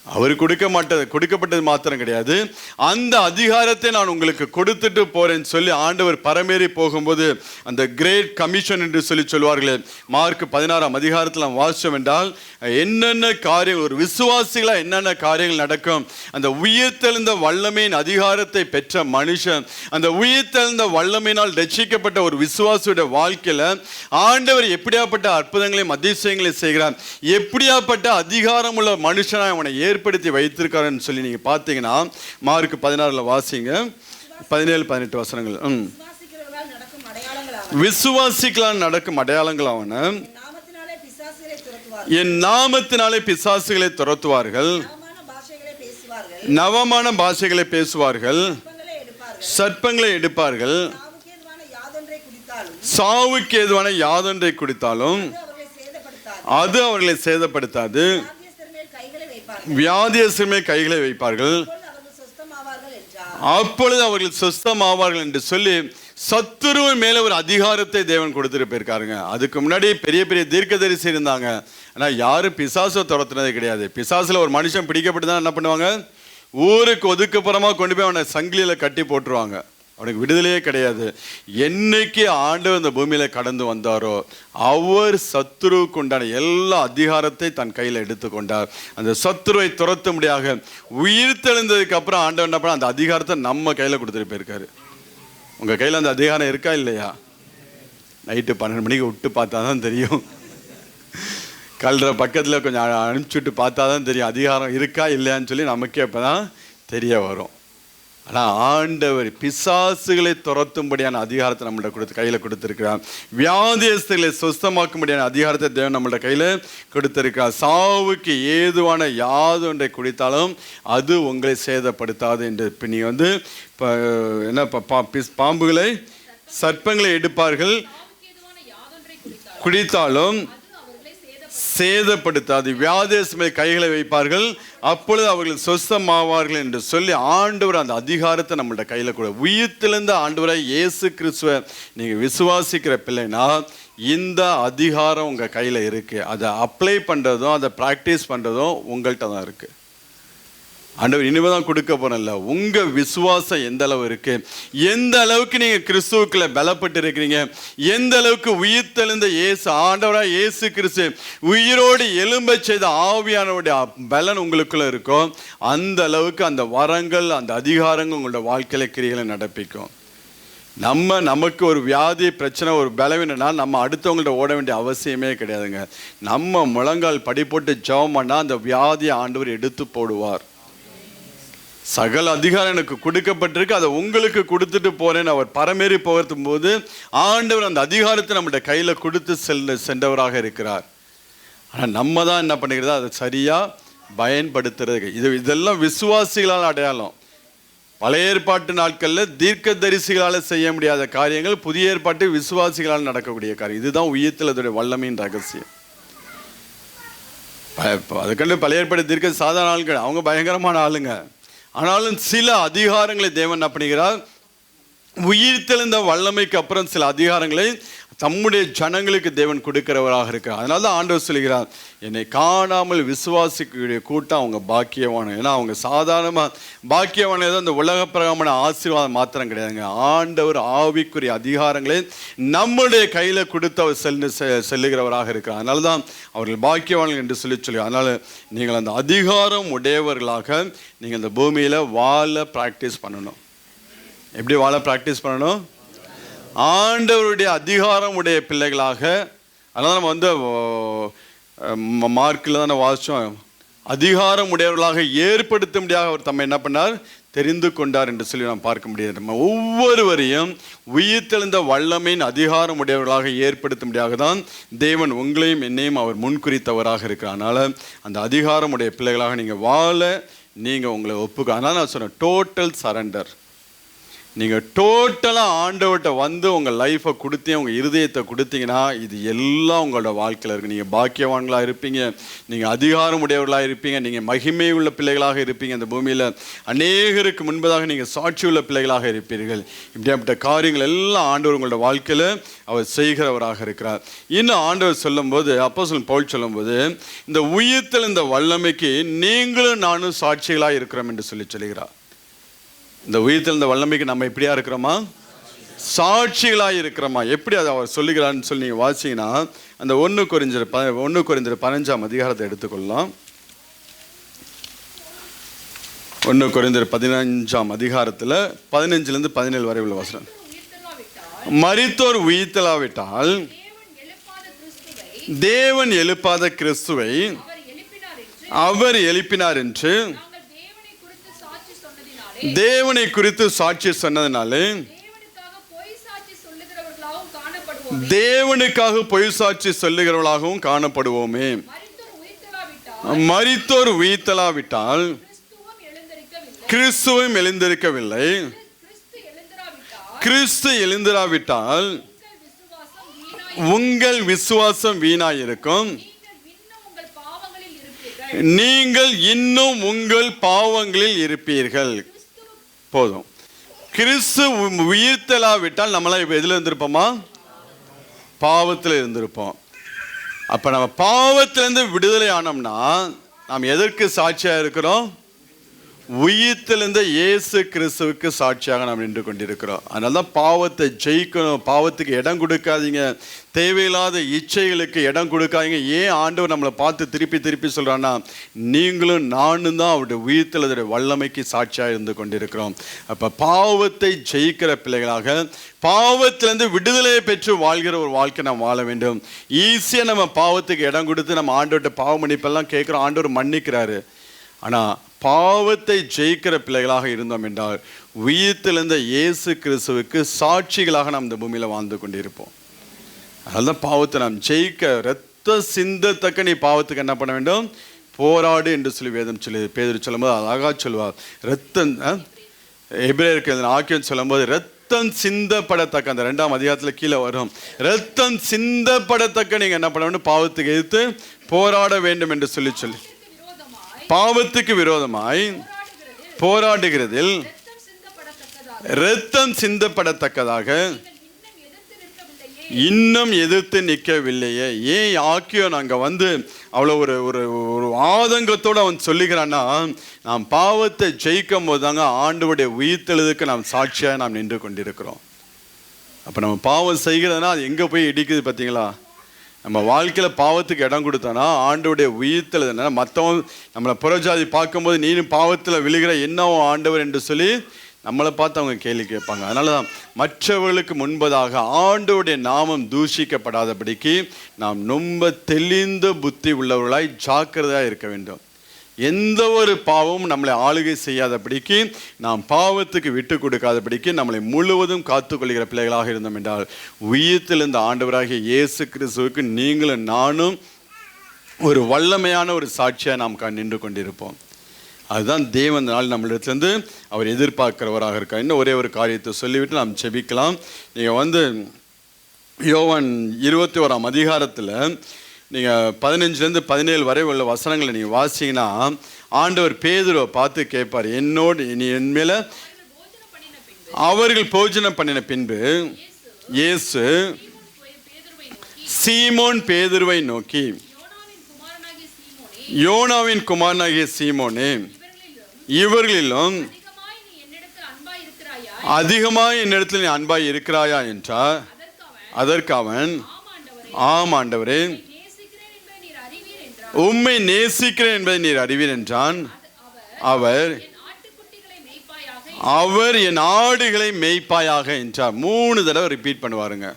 அவர் கொடுக்கப்பட்டது மாத்திரம் கிடையாது, அந்த அதிகாரத்தை நான் உங்களுக்கு கொடுத்துட்டு போறேன்னு சொல்லி ஆண்டவர் பரமேறி போகும்போது, அந்த கிரேட் கமிஷன் என்று சொல்லுவார்களே, மார்க் 16ஆம் அதிகாரத்தில் நாம் வாசிச்சோம் என்றால் என்னென்ன காரியங்கள், ஒரு விசுவாசிகளா என்னென்ன காரியங்கள் நடக்கும். அந்த உயிர்த்தெழுந்த வல்லமையின் அதிகாரத்தை பெற்ற மனுஷன், அந்த உயிர்த்தெழுந்த வல்லமையினால் ரட்சிக்கப்பட்ட ஒரு விசுவாசியுடைய வாழ்க்கையில ஆண்டவர் எப்படியாப்பட்ட அற்புதங்களையும் அதிசயங்களையும் செய்கிறார், எப்படியாப்பட்ட அதிகாரம் உள்ள மனுஷனா அவனை ஏற்படுத்தி வைத்திருக்காருன்னு சொல்லி நீங்க பார்த்தீங்கன்னா மார்க் 16 வாசிங்க, 17-18 வசனங்கள். விசுவாசிகளால் நடக்கும் அடையாளங்களாவன, என் நாமத்தினாலே பிசாசுகளை துரத்துவார்கள், நவமான பாஷைகளை பேசுவார்கள், சர்ப்பங்களை எடுப்பார்கள், சாவுக்கு ஏதுவான யாதொன்றை குடித்தாலும் அது அவர்களை சேதப்படுத்தாது, வியாதியஸ்தர் கைகளை வைப்பார்கள், அப்பொழுது அவர்கள் சுஸ்தமாவார்கள் என்று சொல்லி சத்துருவின் மேல ஒரு அதிகாரத்தை தேவன் கொடுத்துட்டு போயிருக்காருங்க. அதுக்கு முன்னாடி பெரிய பெரிய தீர்க்கதரிசி இருந்தாங்க, ஆனா யாரும் பிசாசை துரத்துனதே கிடையாது. பிசாசுல ஒரு மனுஷன் பிடிக்கப்பட்டு தான் என்ன பண்ணுவாங்க, ஊருக்கு ஒதுக்குப்புறமா கொண்டு போய் அவனை சங்கிலியில கட்டி போட்டுருவாங்க. அவனுக்கு விடுதலையே கிடையாது. என்னைக்கு ஆண்டவர் இந்த பூமியில கடந்து வந்தாரோ அவர் சத்துருவுக்கு உண்டான எல்லா அதிகாரத்தை தன் கையில எடுத்துக்கொண்டார். அந்த சத்துருவை துரத்த முடியாத உயிர் தெழுந்ததுக்கு அப்புறம் ஆண்டவர் என்ன பண்ண, அந்த அதிகாரத்தை நம்ம கையில கொடுத்துட்டு போயிருக்காரு. உங்க கையில அந்த அதிகாரம் இருக்கா இல்லையா? நைட்டு 12 மணிக்கு விட்டு பார்த்தா தான் தெரியும். கல்ற பக்கத்துல கொஞ்சம் அனுப்பிச்சுட்டு பார்த்தா தான் தெரியும் அதிகாரம் இருக்கா இல்லையான்னு சொல்லி நமக்கே அப்பதான் தெரிய வரும். ஆனால் ஆண்டவர் பிசாசுகளை துரத்தும்படியான அதிகாரத்தை நம்மள்ட்ட கையில் கொடுத்துருக்கிறார். வியாதியஸ்தர்களை சுஸ்தமாக்கும்படியான அதிகாரத்தை தேவன் நம்மள்ட்ட கையில் கொடுத்துருக்கிறார். சாவுக்கு ஏதுவான யாதொன்றை குடித்தாலும் அது உங்களை சேதப்படுத்தாது என்று. இப்போ நீங்கள் வந்து இப்போ என்ன பாம்புகளை சர்ப்பங்களை எடுப்பார்கள், குடித்தாலும் சேதப்படுத்தாது, வியாதியஸ்தர் கைகளை வைப்பார்கள், அப்பொழுது அவர்கள் சொஸ்தமாவார்கள் என்று சொல்லி ஆண்டவர் அந்த அதிகாரத்தை நம்மள்ட்ட கையில கூட. உயிர்த்தெழுந்த ஆண்டவரை இயேசு கிறிஸ்துவை நீங்க விசுவாசிக்கிற பிள்ளைனா இந்த அதிகாரம் உங்க கையில இருக்கு. அதை அப்ளை பண்றதும் அதை பிராக்டிஸ் பண்றதும் உங்கள்கிட்ட தான் இருக்கு. ஆண்டவர் இனிமேதான் கொடுக்க போறல. உங்க விசுவாசம் எந்த அளவு இருக்கு, எந்த அளவுக்கு நீங்க கிறிஸ்துவுக்குள்ள பலப்பட்டு இருக்கிறீங்க, எந்த அளவுக்கு உயிர்த்தெழுந்த இயேசு ஆண்டவராக இயேசு கிறிஸ்து உயிரோடு எழும்ப செய்த ஆவியானவருடைய பலன் உங்களுக்குள்ள இருக்கோ அந்த அளவுக்கு அந்த வரங்கள் அந்த அதிகாரங்கள் உங்களோட வாழ்க்கையில கிரிகளை நடப்பிக்கும். நமக்கு ஒரு வியாதி பிரச்சனை ஒரு பலவீனம்னா நம்ம அடுத்தவங்கள்ட்ட ஓட வேண்டிய அவசியமே கிடையாதுங்க. நம்ம முழங்கால் படி போட்டு ஜெபம் பண்ணா அந்த வியாதியை ஆண்டவர் எடுத்து போடுவார். சகல அதிகாரம் எனக்கு கொடுக்கப்பட்டிருக்கு, அதை உங்களுக்கு கொடுத்துட்டு போறேன்னு அவர் பரமேறி போகும் போது ஆண்டவர் அந்த அதிகாரத்தை நம்மளோட கையில கொடுத்து சென்றவராக இருக்கிறார். ஆனா நம்ம தான் என்ன பண்ணிக்கிறது, அதை சரியா பயன்படுத்துறது. இதெல்லாம் விசுவாசிகளால் அடையாளம். பழைய ஏற்பாட்டு நாட்கள்ல தீர்க்க தரிசிகளால செய்ய முடியாத காரியங்கள் புதிய ஏற்பாட்டு விசுவாசிகளால் நடக்கக்கூடிய காரியம். இதுதான் உயிர்த்தெழுதலுடைய வல்லமையின் ரகசியம். அதுக்கண்டு பழைய ஏற்பாட்டு தீர்க்க சாதாரண ஆளுங்க, அவங்க பயங்கரமான ஆளுங்க. ஆனாலும் சில அதிகாரங்களை தேவன் என்ன பண்ணுகிறார், உயிர்த்தெழுந்த வல்லமைக்கு அப்புறம் சில அதிகாரங்களை தம்முடைய ஜனங்களுக்கு தேவன் கொடுக்கிறவராக இருக்கிறார். அதனால தான் ஆண்டவர் சொல்கிறார், என்னை காணாமல் விசுவாசிக்கக்கூடிய கூட்டம் அவங்க பாக்கியவான. ஏன்னா அவங்க சாதாரணமாக பாக்கியவான அந்த உலக பிரகாரமான ஆசீர்வாதம் மாத்திரம் கிடையாதுங்க. ஆண்டவர் ஆவிக்குரிய அதிகாரங்களை நம்முடைய கையில் கொடுத்து அவர் செல்லுகிறவராக இருக்கிறார். அதனால தான் அவர்கள் பாக்கியவான்கள் என்று சொல்லி அதனால் நீங்கள் அந்த அதிகாரம் உடையவர்களாக நீங்கள் இந்த பூமியில் வாழ ப்ராக்டிஸ் பண்ணணும். எப்படி வாழ ப்ராக்டிஸ் பண்ணணும்? ஆண்டவருடைய அதிகாரம் உடைய பிள்ளைகளாக. அதனால நம்ம வந்து மார்க்கில் தானே வாசிச்சோம், அதிகாரம் உடையவர்களாக ஏற்படுத்த முடியாத அவர் தம்மை என்ன பண்ணார், தெரிந்து கொண்டார் என்று சொல்லி நாம் பார்க்க முடியாது. நம்ம ஒவ்வொருவரையும் உயிர்த்தெழுந்த வல்லமையின் அதிகாரம் உடையவர்களாக ஏற்படுத்த முடியாக தான் தேவன் உங்களையும் என்னையும் அவர் முன்குறித்தவராக இருக்கிறார். அதனால் அந்த அதிகாரம் உடைய பிள்ளைகளாக நீங்கள் வாழ நீங்கள் உங்களை ஒப்புக்க. அதனால் நான் சொன்னேன், டோட்டல் சரண்டர். நீங்கள் டோட்டலாக ஆண்டவர்கிட்ட வந்து உங்கள் லைஃப்பை கொடுத்தீங்க, உங்கள் இருதயத்தை கொடுத்தீங்கன்னா இது எல்லாம் உங்களோட வாழ்க்கையில் இருக்குது. நீங்கள் பாக்கியவான்களாக இருப்பீங்க, நீங்கள் அதிகாரம் உடையவர்களாக இருப்பீங்க, நீங்கள் மகிமை உள்ள பிள்ளைகளாக இருப்பீங்க. இந்த பூமியில் அநேகருக்கு முன்பதாக நீங்கள் சாட்சி உள்ள பிள்ளைகளாக இருப்பீர்கள். இப்படியாப்பட்ட காரியங்கள் எல்லாம் ஆண்டவர் உங்களோட வாழ்க்கையில் அவர் செய்கிறவராக இருக்கிறார். இன்னும் ஆண்டவர் சொல்லும்போது, அப்போஸ்தலன் பவுல் சொல்லும்போது, இந்த உயிர்த்தெழுந்த இந்த வல்லமைக்கு நீங்களும் நானும் சாட்சிகளாக இருக்கிறோம் என்று சொல்லுகிறார். இந்த உயிர்த்தெழுந்த வல்லமைக்கு நம்ம எப்படியா இருக்கிறோமா, சாட்சிகளாக இருக்கிறோமா? எப்படி அதை அவர் சொல்லுகிறான்னு சொல்லி நீங்கள் வாசிங்கன்னா, அந்த 1 கொரிந்தியர் 15ஆம் அதிகாரத்தை எடுத்துக்கொள்ளலாம். 1 கொரிந்தியர் 15ஆம் அதிகாரத்தில் 15லேருந்து 17 வரை உள்ள வசனம். மரித்தோர் உயிர்த்தெழாவிட்டால் தேவன் எழுப்பாத கிறிஸ்துவை அவர் எழுப்பினார் என்று தேவனை குறித்து சாட்சி சொன்னதினாலே தேவனுக்காக பொய் சாட்சி சொல்லுகிறவர்களாகவும் காணப்படுவோமே. மரித்தோர் உயிர்த்தெழாவிட்டால் கிறிஸ்துவும் எழுந்திருக்கவில்லை. கிறிஸ்து எழுந்திராவிட்டால் உங்கள் விசுவாசம் வீணாயிருக்கும். நீங்கள் இன்னும் உங்கள் பாவங்களில் இருப்பீர்கள். போதும். கிறிஸ்து உயிர்த்தெழாவிட்டால் நம்மளாம் இப்போ எதில் இருந்திருப்போமா, பாவத்தில் இருந்திருப்போம். அப்போ நம்ம பாவத்திலேருந்து விடுதலை ஆனோம்னா நாம் எதற்கு சாட்சியாக இருக்கிறோம், உயிர்த்தெழுந்த இயேசு கிறிஸ்துவுக்கு சாட்சியாக நாம் நின்று கொண்டிருக்கிறோம். அதனால தான் பாவத்தை ஜெயிக்கணும், பாவத்துக்கு இடம் கொடுக்காதீங்க, தேவையில்லாத இச்சைகளுக்கு இடம் கொடுக்காதீங்க. ஏன் ஆண்டவர் நம்மளை பார்த்து திருப்பி திருப்பி சொல்கிறான்னா, நீங்களும் நானும் தான் அவருடைய உயிர்த்தெழுதலுடைய வல்லமைக்கு சாட்சியாக இருந்து கொண்டிருக்கிறோம். அப்போ பாவத்தை ஜெயிக்கிற பிள்ளைகளாக, பாவத்திலேருந்து விடுதலையை பெற்று வாழ்கிற ஒரு வாழ்க்கை நாம் வாழ வேண்டும். ஈஸியாக நம்ம பாவத்துக்கு இடம் கொடுத்து நம்ம ஆண்டவர்கிட்ட பாவ மன்னிப்பெல்லாம் கேட்குறோம், ஆண்டவர் மன்னிக்கிறாரு. ஆனால் பாவத்தை ஜெயிக்கிற பிள்ளைகளாக இருந்தோம் என்றால் உயிர்த்தெழுந்த இயேசு கிறிஸ்துவுக்கு சாட்சிகளாக நாம் இந்த பூமியில் வாழ்ந்து கொண்டிருப்போம். அதனால்தான் பாவத்தை நாம் ஜெயிக்க, இரத்த சிந்தத்தக்க நீ பாவத்துக்கு என்ன பண்ண வேண்டும், போராடு என்று சொல்லி வேதம் சொல்லி பேதுரு சொல்லும்போது அழகாக சொல்லுவார். ரத்தம் எபிரேயருக்கு ஆக்கியம் சொல்லும்போது ரத்தம் சிந்தப்படத்தக்க, அந்த 2ஆம் அதிகாரத்தில் கீழே வரும், ரத்தம் சிந்தப்படத்தக்க நீங்கள் என்ன பண்ண வேண்டும், பாவத்துக்கு எதிர்த்து போராட வேண்டும் என்று சொல்லி பாவத்துக்கு விரோதமாய் போராடுகிறதில் இரத்தம் சிந்தப்படத்தக்கதாக இன்னும் எதிர்த்து நிற்கவில்லையே. ஏன் ஆக்கியோ நாங்கள் வந்து அவ்வளோ ஒரு ஒரு ஆதங்கத்தோடு அவன் சொல்லுகிறான்னா, நாம் பாவத்தை ஜெயிக்கும் போது தாங்க ஆண்டவருடைய உயிர்த்தெழுதுக்கு நாம் சாட்சியாக நாம் நின்று கொண்டிருக்கிறோம். அப்போ நம்ம பாவம் செய்கிறதுனா அது எங்கே போய் இடிக்குது பார்த்தீங்களா? நம்ம வாழ்க்கையில் பாவத்துக்கு இடம் கொடுத்தோன்னா ஆண்டவருடைய உயிர்த்தெழுதுனா, மற்றவங்க நம்மளை புறஜாதி பார்க்கும்போது நீனும் பாவத்தில் விழுகிற என்னவோ ஆண்டவர் என்று சொல்லி நம்மளை பார்த்து அவங்க கேள்வி கேட்பாங்க. அதனால தான் மற்றவர்களுக்கு முன்பதாக ஆண்டவருடைய நாமம் தூஷிக்கப்படாதபடிக்கு நாம் ரொம்ப தெளிந்த புத்தி உள்ளவர்களாய் ஜாக்கிரதையாக இருக்க வேண்டும். எந்த ஒரு பாவமும் நம்மளை ஆளுகை செய்யாதபடிக்கு, நாம் பாவத்துக்கு விட்டு கொடுக்காதபடிக்கு நம்மளை முழுவதும் காத்துக்கொள்கிற பிள்ளைகளாக இருந்தோம் என்றால் உயிர்த்தெழுந்த ஆண்டவராகிய இயேசு கிறிஸ்துவுக்கு நீங்களும் நானும் ஒரு வல்லமையான ஒரு சாட்சியாக நாம் நின்று கொண்டிருப்போம். அதுதான் தேவன் நாள் நம்மளிடத்துலேருந்து அவர் எதிர்பார்க்கிறவராக இருக்கார். இன்னும் ஒரே ஒரு காரியத்தை சொல்லிவிட்டு நாம் செபிக்கலாம். நீங்கள் வந்து யோவான் 21ஆம் அதிகாரத்தில் நீங்கள் 15லேருந்து 17 வரை உள்ள வசனங்களை நீங்கள் வாசிங்கன்னா, ஆண்டவர் பேதுருவை பார்த்து கேட்பார், என்னோடு நீ என் மேலே அவர்கள் போஜனம் பண்ணின பின்பு இயேசு சீமோன் பேதுருவை நோக்கி, யோனாவின் குமாரனாகிய சீமோனே, இவர்களிலும் அதிகமாய் என்னிடத்தில் நீ அன்பாய் இருக்கிறாயா என்றார். அதற்கு அவன், ஆம் ஆண்டவரே, உம்மை நேசிக்கிறேன் என்பதை நீர் அறிவீர் என்றான். அவர், அவர் என் ஆடுகளை மேய்ப்பாயாக என்றார். 3 தடவை ரிப்பீட் பண்ணுவாருங்க.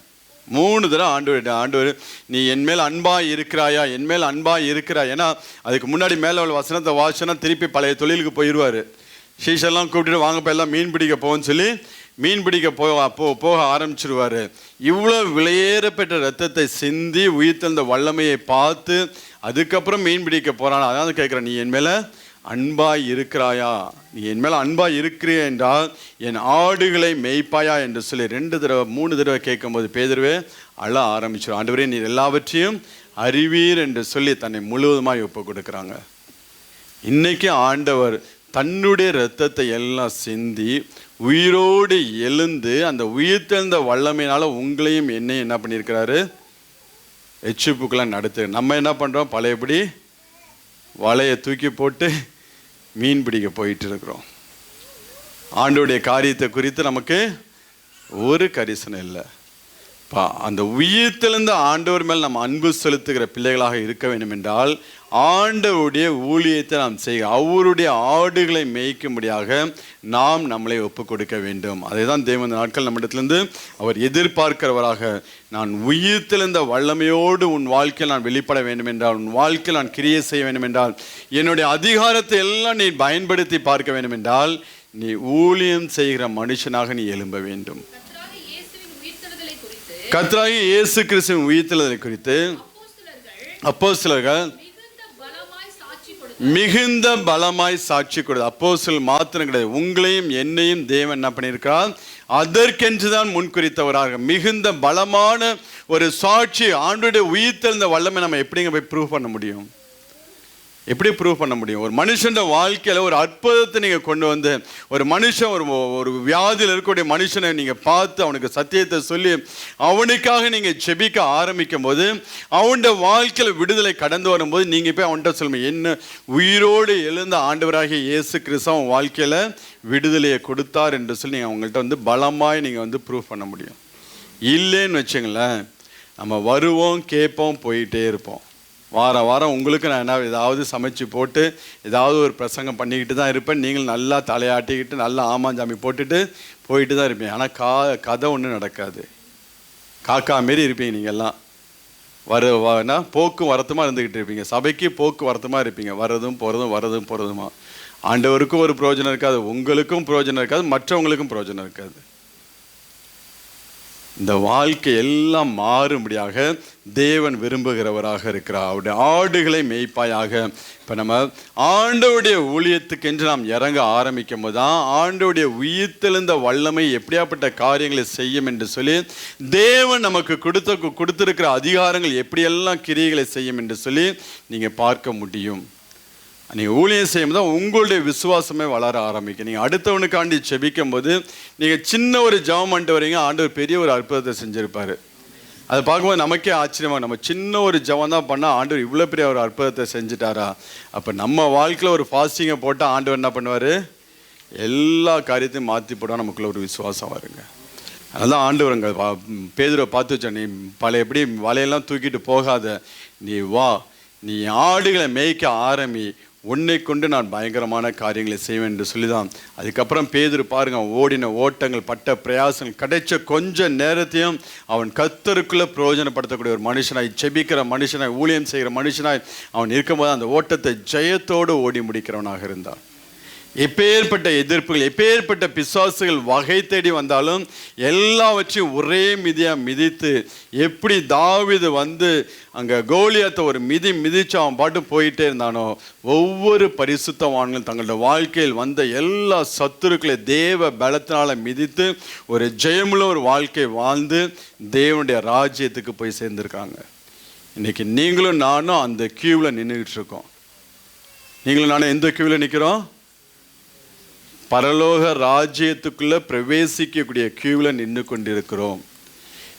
3 தடவை ஆண்டவர் நீ என் மேல் அன்பாய் இருக்கிறாயா, என் மேல் அன்பாய் இருக்கிறாய். ஏன்னா அதுக்கு முன்னாடி மேலே உள்ள வசனத்தை வாசனா திருப்பி பழைய தொழிலுக்கு போயிடுவார். ஷீஷெல்லாம் கூப்பிட்டுட்டு வாங்கப்போ எல்லாம் மீன் பிடிக்க போவோன்னு சொல்லி மீன் பிடிக்க போக ஆரம்பிச்சிருவார். இவ்வளோ விலையேறப்பட்ட ரத்தத்தை சிந்தி உயிர்த்தெழுந்த வல்லமையை பார்த்து அதுக்கப்புறம் மீன் பிடிக்க போகிறான். அதாவது கேட்குறேன், நீ என் மேலே அன்பாய் இருக்கிறாயா, நீ என் மேலே அன்பாய் இருக்கிறியா என்றால் என் ஆடுகளை மேய்ப்பாயா என்று சொல்லி 2 தடவை 3 தடவை கேட்கும்போது பேதுருவே அழ ஆரம்பிச்சிடும். ஆண்டவரே நீர் எல்லாவற்றையும் அறிவீர் என்று சொல்லி தன்னை முழுவதுமாய் ஒப்பு கொடுக்குறாங்க. இன்னைக்கு ஆண்டவர் தன்னுடைய இரத்தத்தை எல்லாம் சிந்தி உயிரோடு எழுந்து அந்த உயிர்த்தெழுந்த வல்லமையினால உங்களையும் என்னையும் என்ன பண்ணியிருக்கிறாரு, எச்சிப்புக்கெல்லாம் நடத்து. நம்ம என்ன பண்ணுறோம், பழையபடி வலையை தூக்கி போட்டு மீன் பிடிக்க போயிட்டு இருக்கிறோம். ஆண்டோடைய காரியத்தை குறித்து நமக்கு ஒரு கரிசனை இல்லை. அந்த உயிர்த்தெழுந்த ஆண்டவர் மேல் நம்ம அன்பு செலுத்துகிற பிள்ளைகளாக இருக்க வேண்டும் என்றால் ஆண்டவருடைய ஊழியத்தை நாம் செய்ய, அவருடைய ஆடுகளை மேய்க்கும்படியாக நாம் நம்மளை ஒப்பு கொடுக்க வேண்டும். அதை தான் தேவன் நாட்கள் நம்மிடத்திலிருந்து அவர் எதிர்பார்க்கிறவராக, நான் உயிர்த்தெழுந்த வல்லமையோடு உன் வாழ்க்கையில் நான் வெளிப்பட வேண்டும் என்றால், உன் வாழ்க்கையில் நான் கிரியை செய்ய வேண்டும் என்றால், என்னுடைய அதிகாரத்தை எல்லாம் நீ பயன்படுத்தி பார்க்க வேண்டும் என்றால் நீ ஊழியம் செய்கிற மனுஷனாக நீ எழும்ப வேண்டும். கர்த்தராகிய இயேசு கிறிஸ்துவின் உயிர்த்தெழுதலை குறித்து அப்போஸ்தலர்கள் மிகுந்த பலமாய் சாட்சி கொடுத்து, அப்போஸ்தலர்கள் மாத்திரம் கிடையாது, உங்களையும் என்னையும் தேவன் என்ன பண்ணியிருக்கிறார், அதற்கென்றுதான் முன்குறித்தவராக மிகுந்த பலமான ஒரு சாட்சி. ஆண்டவருடைய உயிர்த்தெழுந்த வல்லமை நம்ம எப்படிங்க போய் ப்ரூவ் பண்ண முடியும்? எப்படி ப்ரூவ் பண்ண முடியும்? ஒரு மனுஷன் வாழ்க்கையில் ஒரு அற்புதத்தை நீங்கள் கொண்டு வந்து, ஒரு மனுஷன் ஒரு வியாதியில் இருக்கக்கூடிய மனுஷனை நீங்கள் பார்த்து அவனுக்கு சத்தியத்தை சொல்லி அவனுக்காக நீங்கள் ஜெபிக்க ஆரம்பிக்கும் போது அவனுடைய வாழ்க்கையில் விடுதலை கடந்து வரும்போது நீங்கள் போய் அவன்கிட்ட சொல்லுங்க, என்ன உயிரோடு எழுந்த ஆண்டவராகிய இயேசு கிறிஸ்து அவன் வாழ்க்கையில் விடுதலையை கொடுத்தார் என்று சொல்லி நீங்கள் அவங்கள்ட்ட பலமாய் நீங்கள் ப்ரூவ் பண்ண முடியும். இல்லைன்னு வச்சுங்களேன், நம்ம வருவோம், கேட்போம், போயிட்டே இருப்போம். வாரம் உங்களுக்கு நான் என்ன ஏதாவது சமைச்சு போட்டு ஏதாவது ஒரு பிரசங்கம் பண்ணிக்கிட்டு தான் இருப்பேன். நீங்கள் நல்லா தலையாட்டிக்கிட்டு நல்லா ஆமாஞ்சாமி போட்டுட்டு போயிட்டு தான் இருப்பீங்க. ஆனால் கதை ஒன்றும் நடக்காது. காக்கா மாரி இருப்பீங்க. நீங்கள்லாம் போக்கு வரத்துமா இருந்துக்கிட்டு இருப்பீங்க. சபைக்கு போக்கு வரத்துமா இருப்பீங்க. வர்றதும் போகிறதுமா. ஆண்டவருக்கும் ஒரு பிரயோஜனம் இருக்காது, உங்களுக்கும் பிரயோஜனம் இருக்காது, மற்றவங்களுக்கும் பிரயோஜனம் இருக்காது. இந்த வாழ்க்கை எல்லாம் மாறும்படியாக தேவன் விரும்புகிறவராக இருக்கிறார். அவருடைய ஆடுகளை மேய்ப்பாயாக. இப்போ நம்ம ஆண்டவருடைய ஊழியத்துக்கு என்று நாம் இறங்க ஆரம்பிக்கும் போது தான் ஆண்டவருடைய உயிர்த்தெழுந்த வல்லமை எப்படியாப்பட்ட காரியங்களை செய்யும் என்று சொல்லி தேவன் நமக்கு கொடுத்திருக்கிற அதிகாரங்கள் எப்படியெல்லாம் கிரியைகளை செய்யும் என்று சொல்லி நீங்கள் பார்க்க முடியும். நீங்கள் ஊழியம் செய்யும் தான் உங்களுடைய விசுவாசமே வளர ஆரம்பிக்கும். நீங்கள் அடுத்தவனுக்காண்டி செபிக்கும் போது நீங்கள் சின்ன ஒரு ஜெபம் பண்ணிட்டு வரீங்க, ஆண்டவர் பெரிய ஒரு அற்புதத்தை செஞ்சுருப்பார். அதை பார்க்கும்போது நமக்கே ஆச்சரியமாக, நம்ம சின்ன ஒரு ஜெபம் தான் பண்ணால் ஆண்டவர் இவ்வளோ பெரிய ஒரு அற்புதத்தை செஞ்சுட்டாரா? அப்போ நம்ம வாழ்க்கையில் ஒரு ஃபாஸ்டிங்கை போட்டால் ஆண்டவர் என்ன பண்ணுவார், எல்லா காரியத்தையும் மாற்றி போட்டால் நமக்குள்ள ஒரு விசுவாசம் வருங்க. அதெல்லாம் ஆண்டவருங்க பேதுருவை பார்த்து வச்சா, நீ எப்படி வலையெல்லாம் தூக்கிட்டு போகாத, நீ வா, நீ ஆடுகளை மேய்க்க ஆரம்பி, உன்னை கொண்டு நான் பயங்கரமான காரியங்களை செய்வேன் என்று சொல்லிதான். அதுக்கப்புறம் பேதுரு பாருங்க, ஓடின ஓட்டங்கள், பட்ட பிரயாசங்கள், கிடைச்ச கொஞ்ச நேரத்தையும் அவன் கர்த்தருக்குள்ள பிரயோஜனப்படுத்தக்கூடிய ஒரு மனுஷனாய், செபிக்கிற மனுஷனாய், ஊழியம் செய்கிற மனுஷனாய் அவன் இருக்கும்போது அந்த ஓட்டத்தை ஜெயத்தோடு ஓடி முடிக்கிறவனாக இருந்தான். எப்பேற்பட்ட எதிர்ப்புகள், எப்பேற்பட்ட பிசாசுகள் வகை தேடி வந்தாலும் எல்லாவற்றையும் ஒரே மிதியாக மிதித்து, எப்படி தாவீது அங்கே கோலியாத்தை ஒரு மிதிச்சு அவன் பாட்டு போயிட்டே இருந்தானோ, ஒவ்வொரு பரிசுத்தவான்களும் தங்களுடைய வாழ்க்கையில் வந்த எல்லா சத்துருக்களை தேவ பலத்தினால மிதித்து ஒரு ஜெயமுள்ள ஒரு வாழ்க்கை வாழ்ந்து தேவனுடைய ராஜ்யத்துக்கு போய் சேர்ந்துருக்காங்க. இன்னைக்கு நீங்களும் நானும் அந்த கியூவில் நின்றுக்கிட்டு இருக்கோம். நீங்களும் நானும் எந்த கியூவில் நிற்கிறோம்? பரலோக ராஜ்யத்துக்குள்ள பிரவேசிக்கக்கூடிய கியூவில் நின்று கொண்டிருக்கிறோம்.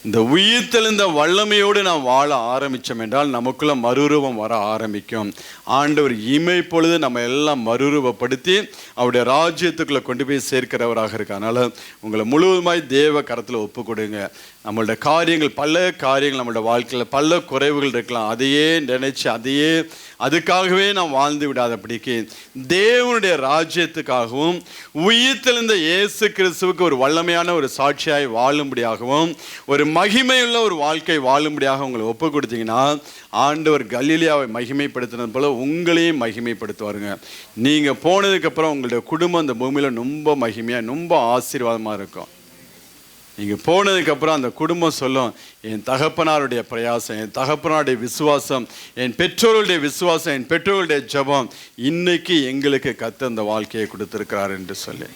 இந்த உயிர்த்தெழுந்த வல்லமையோடு நாம் வாழ ஆரம்பித்தோம் என்றால் நமக்குள்ள மறுரூபம் வர ஆரம்பிக்கும். ஆண்டவர் இமைப்பொழுது நம்ம எல்லாம் மறுரூபப்படுத்தி அவருடைய ராஜ்யத்துக்குள்ளே கொண்டு போய் சேர்க்கிறவராக இருக்கு. அதனால் உங்களை முழுவதுமாய் தேவ கரத்தில் ஒப்பு கொடுங்க. நம்மளோட காரியங்கள், பல காரியங்கள் நம்மளோட வாழ்க்கையில் பல குறைவுகள் இருக்கலாம். அதையே நினைச்சு அதுக்காகவே நாம் வாழ்ந்து விடாதபடிக்கு தேவனுடைய ராஜ்யத்துக்காகவும் உயிர்த்தெழுந்த இயேசு கிறிஸ்துவுக்கு ஒரு வல்லமையான ஒரு சாட்சியாய் வாழும்படியாகவும் ஒரு மகிமையுள்ள ஒரு வாழ்க்கை வாழும்படியாக உங்களை ஒப்பு கொடுத்தீங்கன்னா ஆண்டவர் கலிலியாவை மகிமைப்படுத்தினது போல உங்களையும் மகிமைப்படுத்துவாருங்க. நீங்கள் போனதுக்கப்புறம் உங்களுடைய குடும்பம் அந்த பூமியில் ரொம்ப மகிமையாக ரொம்ப ஆசீர்வாதமாக இருக்கும். நீங்கள் போனதுக்கப்புறம் அந்த குடும்பம் சொல்லும், என் தகப்பனாருடைய பிரயாசம், என் தகப்பனாருடைய விசுவாசம், என் பெற்றோருடைய விசுவாசம், என் பெற்றோருடைய ஜெபம் இன்னைக்கு எங்களுக்கு கர்த்தர் அந்த வாழ்க்கையை கொடுத்துருக்கிறார் என்று சொல்லி.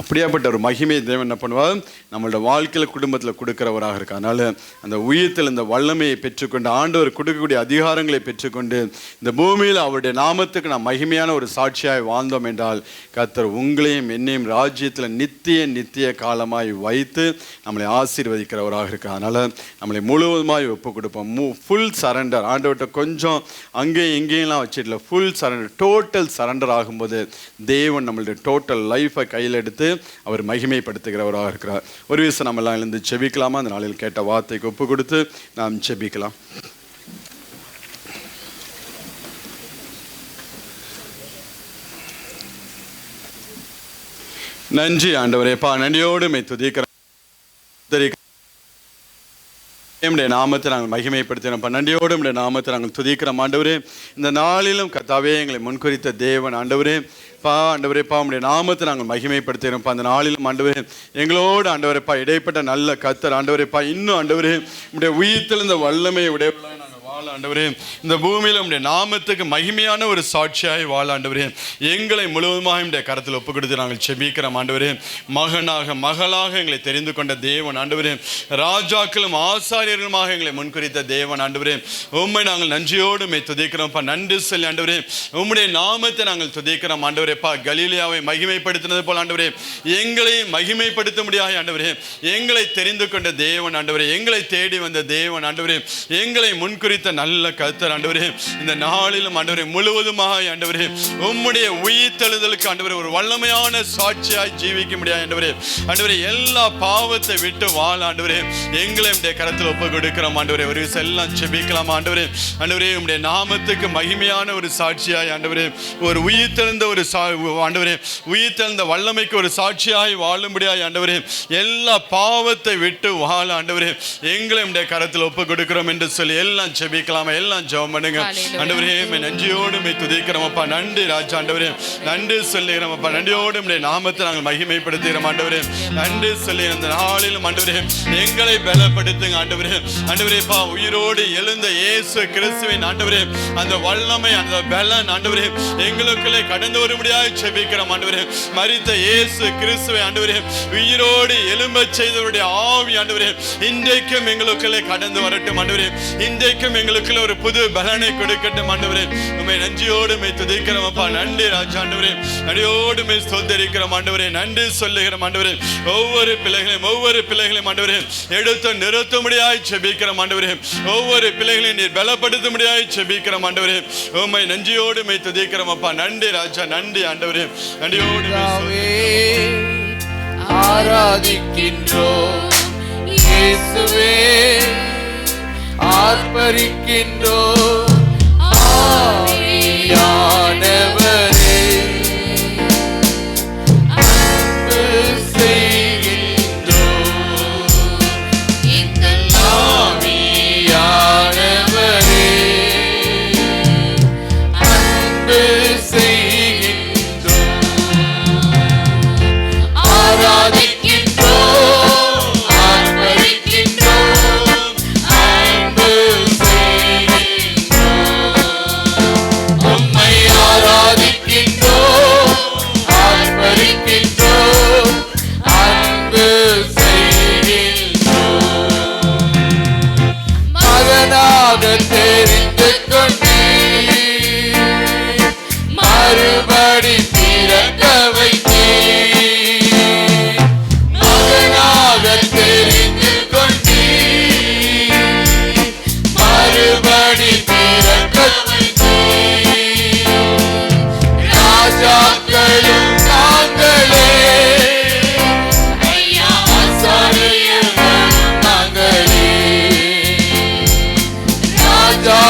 அப்படியாப்பட்ட ஒரு மகிமையை தேவன் என்ன பண்ணுவார், நம்மளோட வாழ்க்கையில் குடும்பத்தில் கொடுக்கிறவராக இருக்கு. அதனால் அந்த உயிர்த்தில் இந்த வல்லமையை பெற்றுக்கொண்டு ஆண்டவர் கொடுக்கக்கூடிய அதிகாரங்களை பெற்றுக்கொண்டு இந்த பூமியில் அவருடைய நாமத்துக்கு நாம் மகிமையான ஒரு சாட்சியாய் வாழ்ந்தோம் என்றால் கர்த்தர் உங்களையும் என்னையும் ராஜ்யத்தில் நித்திய காலமாய் வைத்து நம்மளை ஆசீர்வதிக்கிறவராக இருக்கு. அதனால் நம்மளை முழுவதுமாய் ஒப்பு கொடுப்போம். Full surrender. ஆண்டவர்கிட்ட கொஞ்சம் அங்கேயும் இங்கேயெல்லாம் வச்சிடல, ஃபுல் சரண்டர், டோட்டல் சரண்டர் ஆகும்போது தேவன் நம்மளுடைய டோட்டல் லைஃப்பை கையில் எடுத்து அவர் மகிமைப்படுத்துகிறவராக இருக்கிறார். ஒரு விஷயம் நம்ம எல்லாம் எழுந்து செபிக்கலாமா? அந்த நாளில் கேட்ட வார்த்தைக்கு ஒப்பு கொடுத்து நாம் செபிக்கலாம். நன்றி ஆண்டவரேப்பா, நன்றியோடு மை துதிக்கிறேன். நம்முடைய நாமத்தை நாங்கள் மகிமைப்படுத்தினோம். நன்றியோடு நம்முடைய நாமத்தை நாங்கள் துதிக்கிறோம் ஆண்டவரே. இந்த நாளிலும் கர்த்தாவே எங்களை முன்குறித்த தேவன் ஆண்டவரே ஆண்டவரேப்பா உடைய நாமத்தை நாங்கள் மகிமைப்படுத்தினோம்ப்பா. அந்த நாளிலும் ஆண்டவரே எங்களோடு ஆண்டவரேப்பா இடைப்பட்ட நல்ல கர்த்தர் ஆண்டவரேப்பா இன்னும் ஆண்டவரே உடைய உயிர்த்தெழுந்த வல்லமையை உடையவர்களாக நாங்கள் வாழ ஆண்டவரே, இந்த பூமியில் உடைய நாமத்துக்கு மகிமையான ஒரு சாட்சியாய் வாழ ஆண்டவரே எங்களை முழுவதுமாக உடைய கரத்தில் ஒப்பு கொடுத்து நாங்கள் செபிக்கிறோம் ஆண்டவரே. மகனாக மகளாக எங்களை தெரிந்து கொண்ட தேவன் ஆண்டவரே, ராஜாக்களும் ஆசாரியர்களுமாக எங்களை முன்குறித்த தேவன் ஆண்டவரே, உம்மை நாங்கள் நன்றியோடு மை துதிக்கிறோம்ப்பா. நன்றி சொல்லி ஆண்டவரே உம்முடைய நாமத்தை நாங்கள் துதிக்கிறோம் ஆண்டவரே. கலிலியாவை மகிமைப்படுத்தினது போல ஆண்டவரே எங்களையும் மகிமைப்படுத்த முடியாது ஆண்டவரே. எங்களை தெரிந்து கொண்ட தேவன் ஆண்டவரே, எங்களை தேடி வந்த தேவன் ஆண்டவரே, எங்களை முன்குறித்த நல்ல கர்த்தர் ஆண்டவரே, இந்த நாளிலும் ஆண்டவரே முழுவதுமாக ஆண்டவரே உம்முடைய உயிர்த்தெழுதலுக்கு ஆண்டவரே ஒரு வல்லமையான சாட்சியாய் ஜீவிக்க முடியாது ஆண்டவரே. ஆண்டவரே எல்லா பாவத்தை விட்டு வாழ ஆண்டவரே எங்களை உடைய கரத்தில் ஒப்பு கொடுக்கிறோம் ஆண்டவரே. ஒரு விஷயம் எல்லாம் செபிக்கலாம் ஆண்டவரே. ஆண்டவரே உம்முடைய நாமத்துக்கு மகிமையான ஒரு சாட்சியாய் ஆண்டவரே ஒரு உயிர்த்தெழுந்த ஒரு ஆண்டவரே உயிர்த்தெழுந்த வல்லமைக்கு ஒரு சாட்சியாய் வாழும்படியாய் ஆண்டவரே எல்லா பாவத்தை விட்டு வாழ ஆண்டவரே எங்களை உடைய கரத்தில் ஒப்பு கொடுக்கிறோம் என்று சொல்லி எல்லாம் செபிக்கலாமா? எல்லாம் ஜெபம் பண்ணுங்க ஆண்டவரே. நன்றியோடு மை துதிக்கிறோமப்பா. நன்றி ராஜா ஆண்டவரே, நன்றி சொல்லுகிறோமப்பா. நன்றியோடு உடைய நாமத்தை நாங்கள் மகிமைப்படுத்துகிறோம் ஆண்டவரே. நன்றி சொல்லி அந்த நாளிலும் ஆண்டவரே எங்களை பலப்படுத்துங்க ஆண்டவரே. ஆண்டவரேப்பா உயிரோடு எழுந்த இயேசு கிறிஸ்துவின் ஆண்டவரே அந்த வல்லமை அந்த பலன் ஆண்டவரே எங்களுக்குள்ளே கடந்து வரும்படியாக செபிக்கிறோம் ஆண்டவரே. மரித்த இயேசு கிறிஸ்துவை ஆண்டவரே உயிரோடு எழும்பச் செய்தவருடைய ஆவி ஆண்டவரே இன்றைக்கும் எங்களுக்குள்ளே கடந்து வரட்டும் ஆண்டவரே. இன்றைக்கும் எங்களுக்குள்ள ஒரு புது பலனை கொடுக்கட்டும் ஆண்டவரே. உம்மை நன்றியோடு மை துதிக்கிறோம் அப்பா. நன்றி ராஜா ஆண்டவரே, நன்றியோடு மை ஸ்தோத்திரிக்கிறோம் ஆண்டவரே. நன்றி சொல்லுகிறோம் ஆண்டவரே. ஒவ்வொரு பிள்ளைகளையும் ஆண்டவரே எடுத்து நிறுத்தும்படியாய் செபிக்கிறோம் ஆண்டவரே. ஒவ்வொரு பிள்ளைகளையும் நீர் பலப்படுத்தும்படியாய் செபிக்கிறோம் ஆண்டவரே. உம்மை நன்றியோடு மை துதிக்கிறோம் அப்பா. நன்றி ராஜா, நன்றி ஆண்டவரே. நன்றியோடு ஆராதிக்கின்றோம் இயேசுவே, ஆர்ப்பரிக்கின்றோம் ஆவியானவரே, அன்பு செய்கின்றோம் எங்கள் ஆவியானவரே, அன்பு செய்கின்றோம் ஆராதிக்கின்றோம் ஆர்ப்பரிக்கின்றோம் அன்பு செய்கின்றோம் உம்மை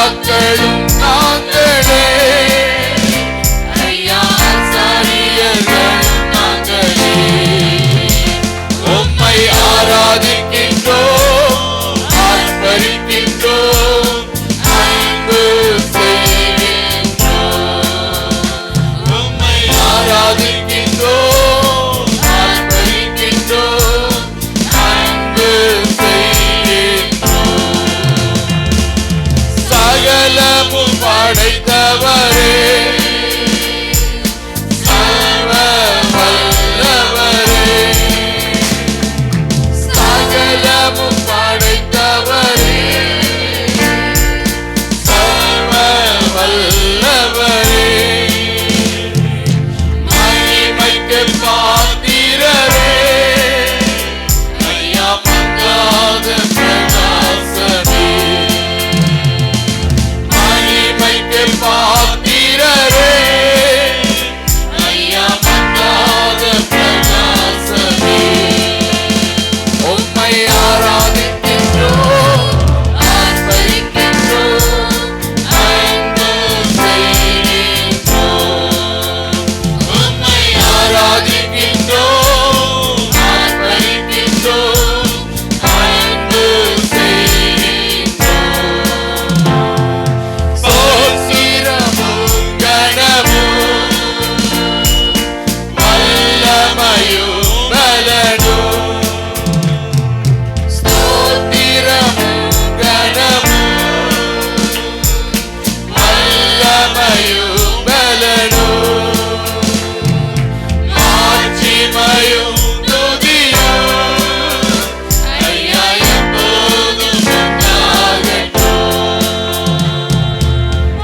ராஜாக்களும் நாங்களே, ஐயா ஆசாரியர்களும் நாங்களே. உம்மை ஆராதிக்கின்றோம், ஆர்ப்பரிக்கின்றோம், அன்பு செய்கின்றோம். உம்மை ஆராதிக்கின்றோம், ஆர்ப்பரிக்கின்றோம், அன்பு செய்கின்றோம். சகலமும் படைத்தவரே, சர்வ வல்லவரே, சகலமும் படைத்தவரே, சர்வ வல்லவரே, மகிமைக்கு பாத்திரரே, ஐயா மங்காத பிரகாசமே. மகிமைக்கு பாத்திரரே, ஐயா மங்காத பிரகாசமே. உம்மை ஆராதிக்கின்றோம், ஆர்ப்பரிக்கின்றோம், அன்பு செய்கின்றோம். உம்மை ஆராதிக்கின்றோம், ஆர்ப்பரிக்கின்றோம், அன்பு செய்கின்றோம். சோத்திரமும் கனமும் வல்லமையும் பலனும், ஸ்தோத்திரமும் கனமும் வல்லமையும் பலனும், மாட்சிமையும் துதியும், ஐயா எப்போதும் உண்டாகட்டும்.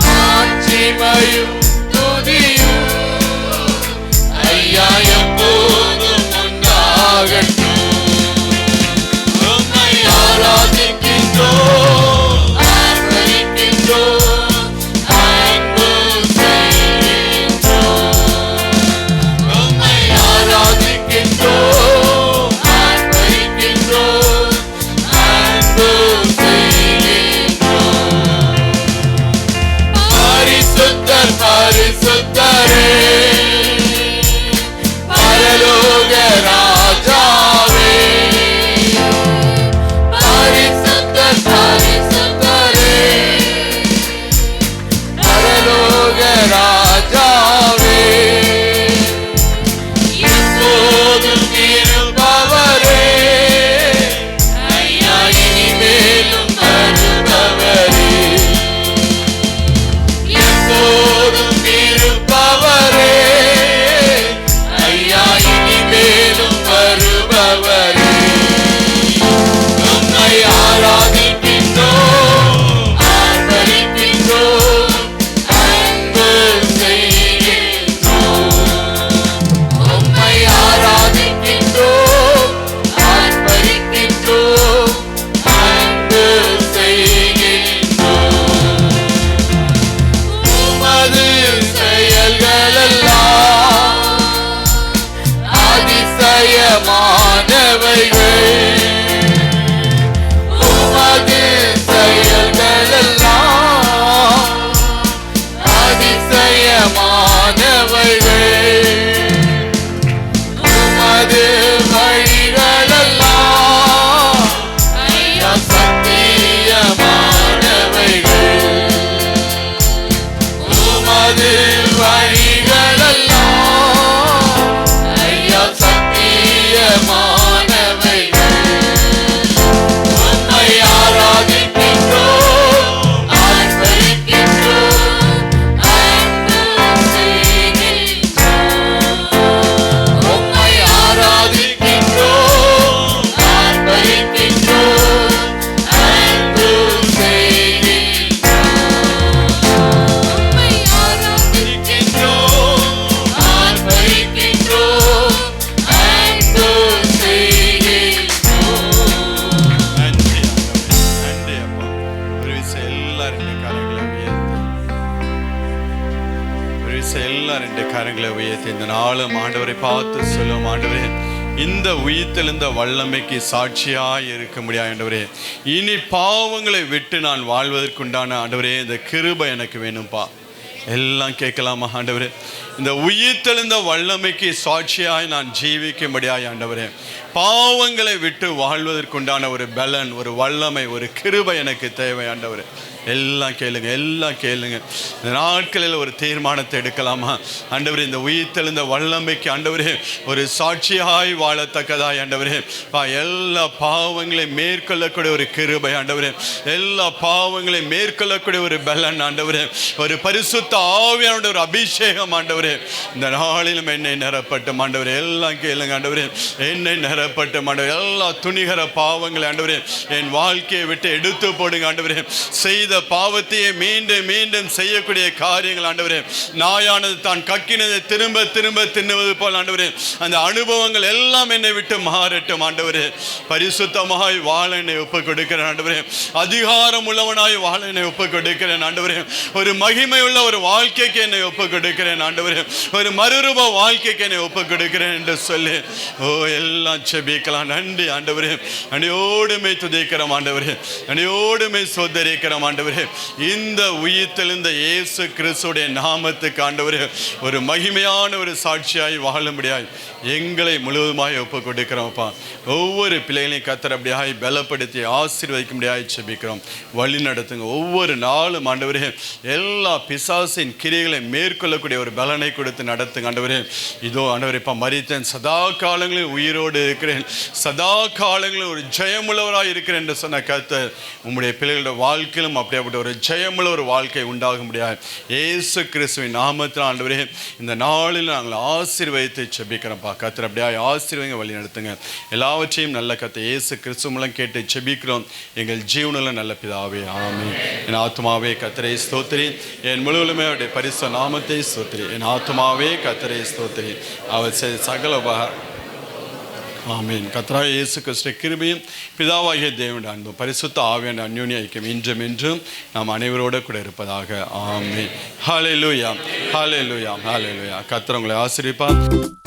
மாட்சிமையும் துதியும், ஐயா எப்போதும் உண்டாகட்டும். உம்மை ஆராதிக்கின்றோம், ஆர்ப்பரிக்கின்றோம், அன்பு செய்கின்றோம். உம்மை ஆராதிக்கின்றோம், ஆர்ப்பரிக்கின்றோம், அன்பு செய்கின்றோம். பரிசுத்தர் பரிசுத்தரே, பரலோக ராஜாவே. பரிசுத்தர் பரிசுத்தரே, பரலோக ராஜாவே. எப்போதும் இருப்பவரே, ஐயா இனிமேலும் வருபவரே. எப்போதும் இருப்பவரே, ஐயா இனிமேலும் வருபவரே. உம்மை ஆராதிக்கின்றோம், ஆர்ப்பரிக்கின்றோம், அன்பு செய்கின்றோம். உம்மை ஆராதிக்கின்றோம், ஆர்ப்பரிக்கின்றோம், அன்பு செய்கின்றோம். உமது செயல்களெல்லாம் அதிசயமானவைகள். உமது செயல்களெல்லாம் அதிசயமானவைகள். உமது வழிகளெல்லாம் ஐயா சத்தியமானவைகள். உமது வழிகளெல்லாம் ஐயா சத்தியமானவைகள். உம்மை ஆராதிக்கின்றோம், ஆர்ப்பரிக்கின்றோம், அன்பு செய்கின்றோம். உம்மை ஆராதிக்கின்றோம், ஆர்ப்பரிக்கின்றோம், அன்பு செய்கின்றோம். உம்மை ஆராதிக்கின்றோம், ஆர்ப்பரிக்கின்றோம், அன்பு செய்கின்றோம். நன்றி ஆண்டவரே, நன்றி அப்பா. ஒரு விஷயம் எல்லாரும் ரெண்டு கரங்களை உயர்த்தி, ஒரு விஷயம் எல்லாரும் ரெண்டு கரங்களை உயர்த்தி இந்த நாளும் ஆண்டவரை பார்த்து சொல்லும், ஆண்டவரே இந்த உயிர்த்தெழுந்த வல்லமைக்கு சாட்சியாய் இருக்க முடியாது ஆண்டவரே. இனி பாவங்களை விட்டு நான் வாழ்வதற்குண்டான ஆண்டவரே இந்த கிருபை எனக்கு வேணும்ப்பா. எல்லாம் கேட்கலாமா ஆண்டவரே? இந்த உயிர்த்தெழுந்த வல்லமைக்கு சாட்சியாய் நான் ஜீவிக்கும்படியாய் ஆண்டவரே, பாவங்களை விட்டு வாழ்வதற்குண்டான ஒரு பலன், ஒரு வல்லமை, ஒரு கிருபை எனக்கு தேவை ஆண்டவரே. எல்லாம் கேளுங்க, எல்லாம் கேளுங்க. இந்த நாட்களில் ஒரு தீர்மானத்தை எடுக்கலாமா ஆண்டவரே? இந்த உயிர்த்தெழுந்த வல்லமைக்கு ஆண்டவரே ஒரு சாட்சியாய் வாழத்தக்கதாய் ஆண்டவரே, எல்லா பாவங்களையும் மேற்கொள்ளக்கூடிய ஒரு கிருபை ஆண்டவரே, எல்லா பாவங்களையும் மேற்கொள்ளக்கூடிய ஒரு பலன் ஆண்டவரே, ஒரு பரிசுத்த ஆவியானோட ஒரு அபிஷேகம் ஆண்டவரே, இந்த நாளிலும் என்னை நிரப்பட்டும் ஆண்டவரே. எல்லாம் கேளுங்க ஆண்டவரே, என்னை நிரப்பட்டும் ஆண்டவரே. எல்லா துணிகர பாவங்களை ஆண்டவரே என் வாழ்க்கையை விட்டு எடுத்து போடுங்க ஆண்டவரே. செய்த பாவத்தையே மீண்டும் மீண்டும் செய்யக்கூடிய காரியங்கள் ஆண்டவரே, நாயானது தான் கக்கினதை திரும்ப திரும்ப தின்னுவது போல் ஆண்டவரே, அந்த அனுபவங்கள் எல்லாம் என்னை விட்டு மாறட்டும் ஆண்டவரே. பரிசுத்தமாய் வாழ என்னை ஒப்புக் கொடுக்கிறேன் ஆண்டவரே. அதிகாரம் உள்ளவனாய் வாழ என்னை ஒப்புக் கொடுக்கிறேன் ஆண்டவரே. ஒரு மகிமை உள்ள ஒரு வாழ்க்கைக்கு என்னை ஒப்புக் கொடுக்கிறேன் ஆண்டவரே. ஒரு மறுரூப வாழ்க்கைக்கு என்னை ஒப்புக் கொடுக்கிறேன் என்று சொல்லி எல்லாம் செபிக்கலாம். நன்றி ஆண்டவரே. அடியோடுமை துதிக்கிறோம் ஆண்டவரே, அடியோடுமை சோதரிக்கிறோம் ஆண்டவரே. இந்த உயிர்த்தெழுந்த இயேசு கிறிஸ்துடைய நாமத்துக்கு ஆண்டவரே ஒரு மகிமையான ஒரு சாட்சியாய் வாழும்படியாய் எங்களை முழுவதுமாய் ஒப்புக் கொடுக்கிறோம்ப்பா. ஒவ்வொரு பிள்ளைகளையும் கர்த்தர் அப்படியாய் பலப்படுத்தி ஆசீர்வதிக்கும்படியாய் செபிக்கிறோம். வழி நடத்துங்க. ஒவ்வொரு நாளும் ஆண்டவரே எல்லா பிசாசின் கிரியைகளை மேற்கொள்ளக்கூடிய ஒரு பலனை கொடுத்து நடத்துங்க ஆண்டவரே. இதோ ஆண்டவரே, இப்போ மரித்தேன், சதா காலங்களில் உயிரோடு இருக்கிறேன், சதா காலங்களில் ஒரு ஜெயமுள்ளவராய் இருக்கிறேன் என்று சொன்ன கர்த்தர் உம்முடைய பிள்ளைகளோட வாழ்க்கையிலும் அப்படியே ஒரு ஜெயமுள்ள ஒரு வாழ்க்கை உண்டாக முடியாது. இயேசு கிறிஸ்துவின் நாமத்தில் ஆண்டவரே இந்த நாளில் நாங்கள் ஆசீர்வதித்து செபிக்கிறோம்ப்பா. கர்த்தர் அப்படியே ஆசீர்வதிங்க, வழி நடத்துங்க. எல்லாவற்றையும் நல்ல கர்த்தர் இயேசு கிறிஸ்து மூலம் கேட்டு செபிக்கிறோம் எங்கள் ஜீவனில் நல்ல பிதாவே, ஆமென். என் ஆத்துமாவே கர்த்தரை ஸ்தோத்திரி, என் முழுவதுமே அவருடைய பரிசுத்த நாமத்தை ஸ்தோத்திரி. என் ஆத்துமாவே கர்த்தரை ஸ்தோத்திரி, அவர் சகல ஆமென். கர்த்தராகிய இயேசு கிறிஸ்துவின் கிருபையும் பிதாவாகிய தேவனுடைய அன்பும் பரிசுத்த ஆவியான அந்யோன்ய ஐக்கியம் இன்றும் என்றும் நாம் அனைவரோடு கூட இருப்பதாக. ஆமென். ஹல்லேலூயா, ஹல்லேலூயா, ஹல்லேலூயா. கர்த்தர் உங்களை ஆசீர்வதிப்பார்.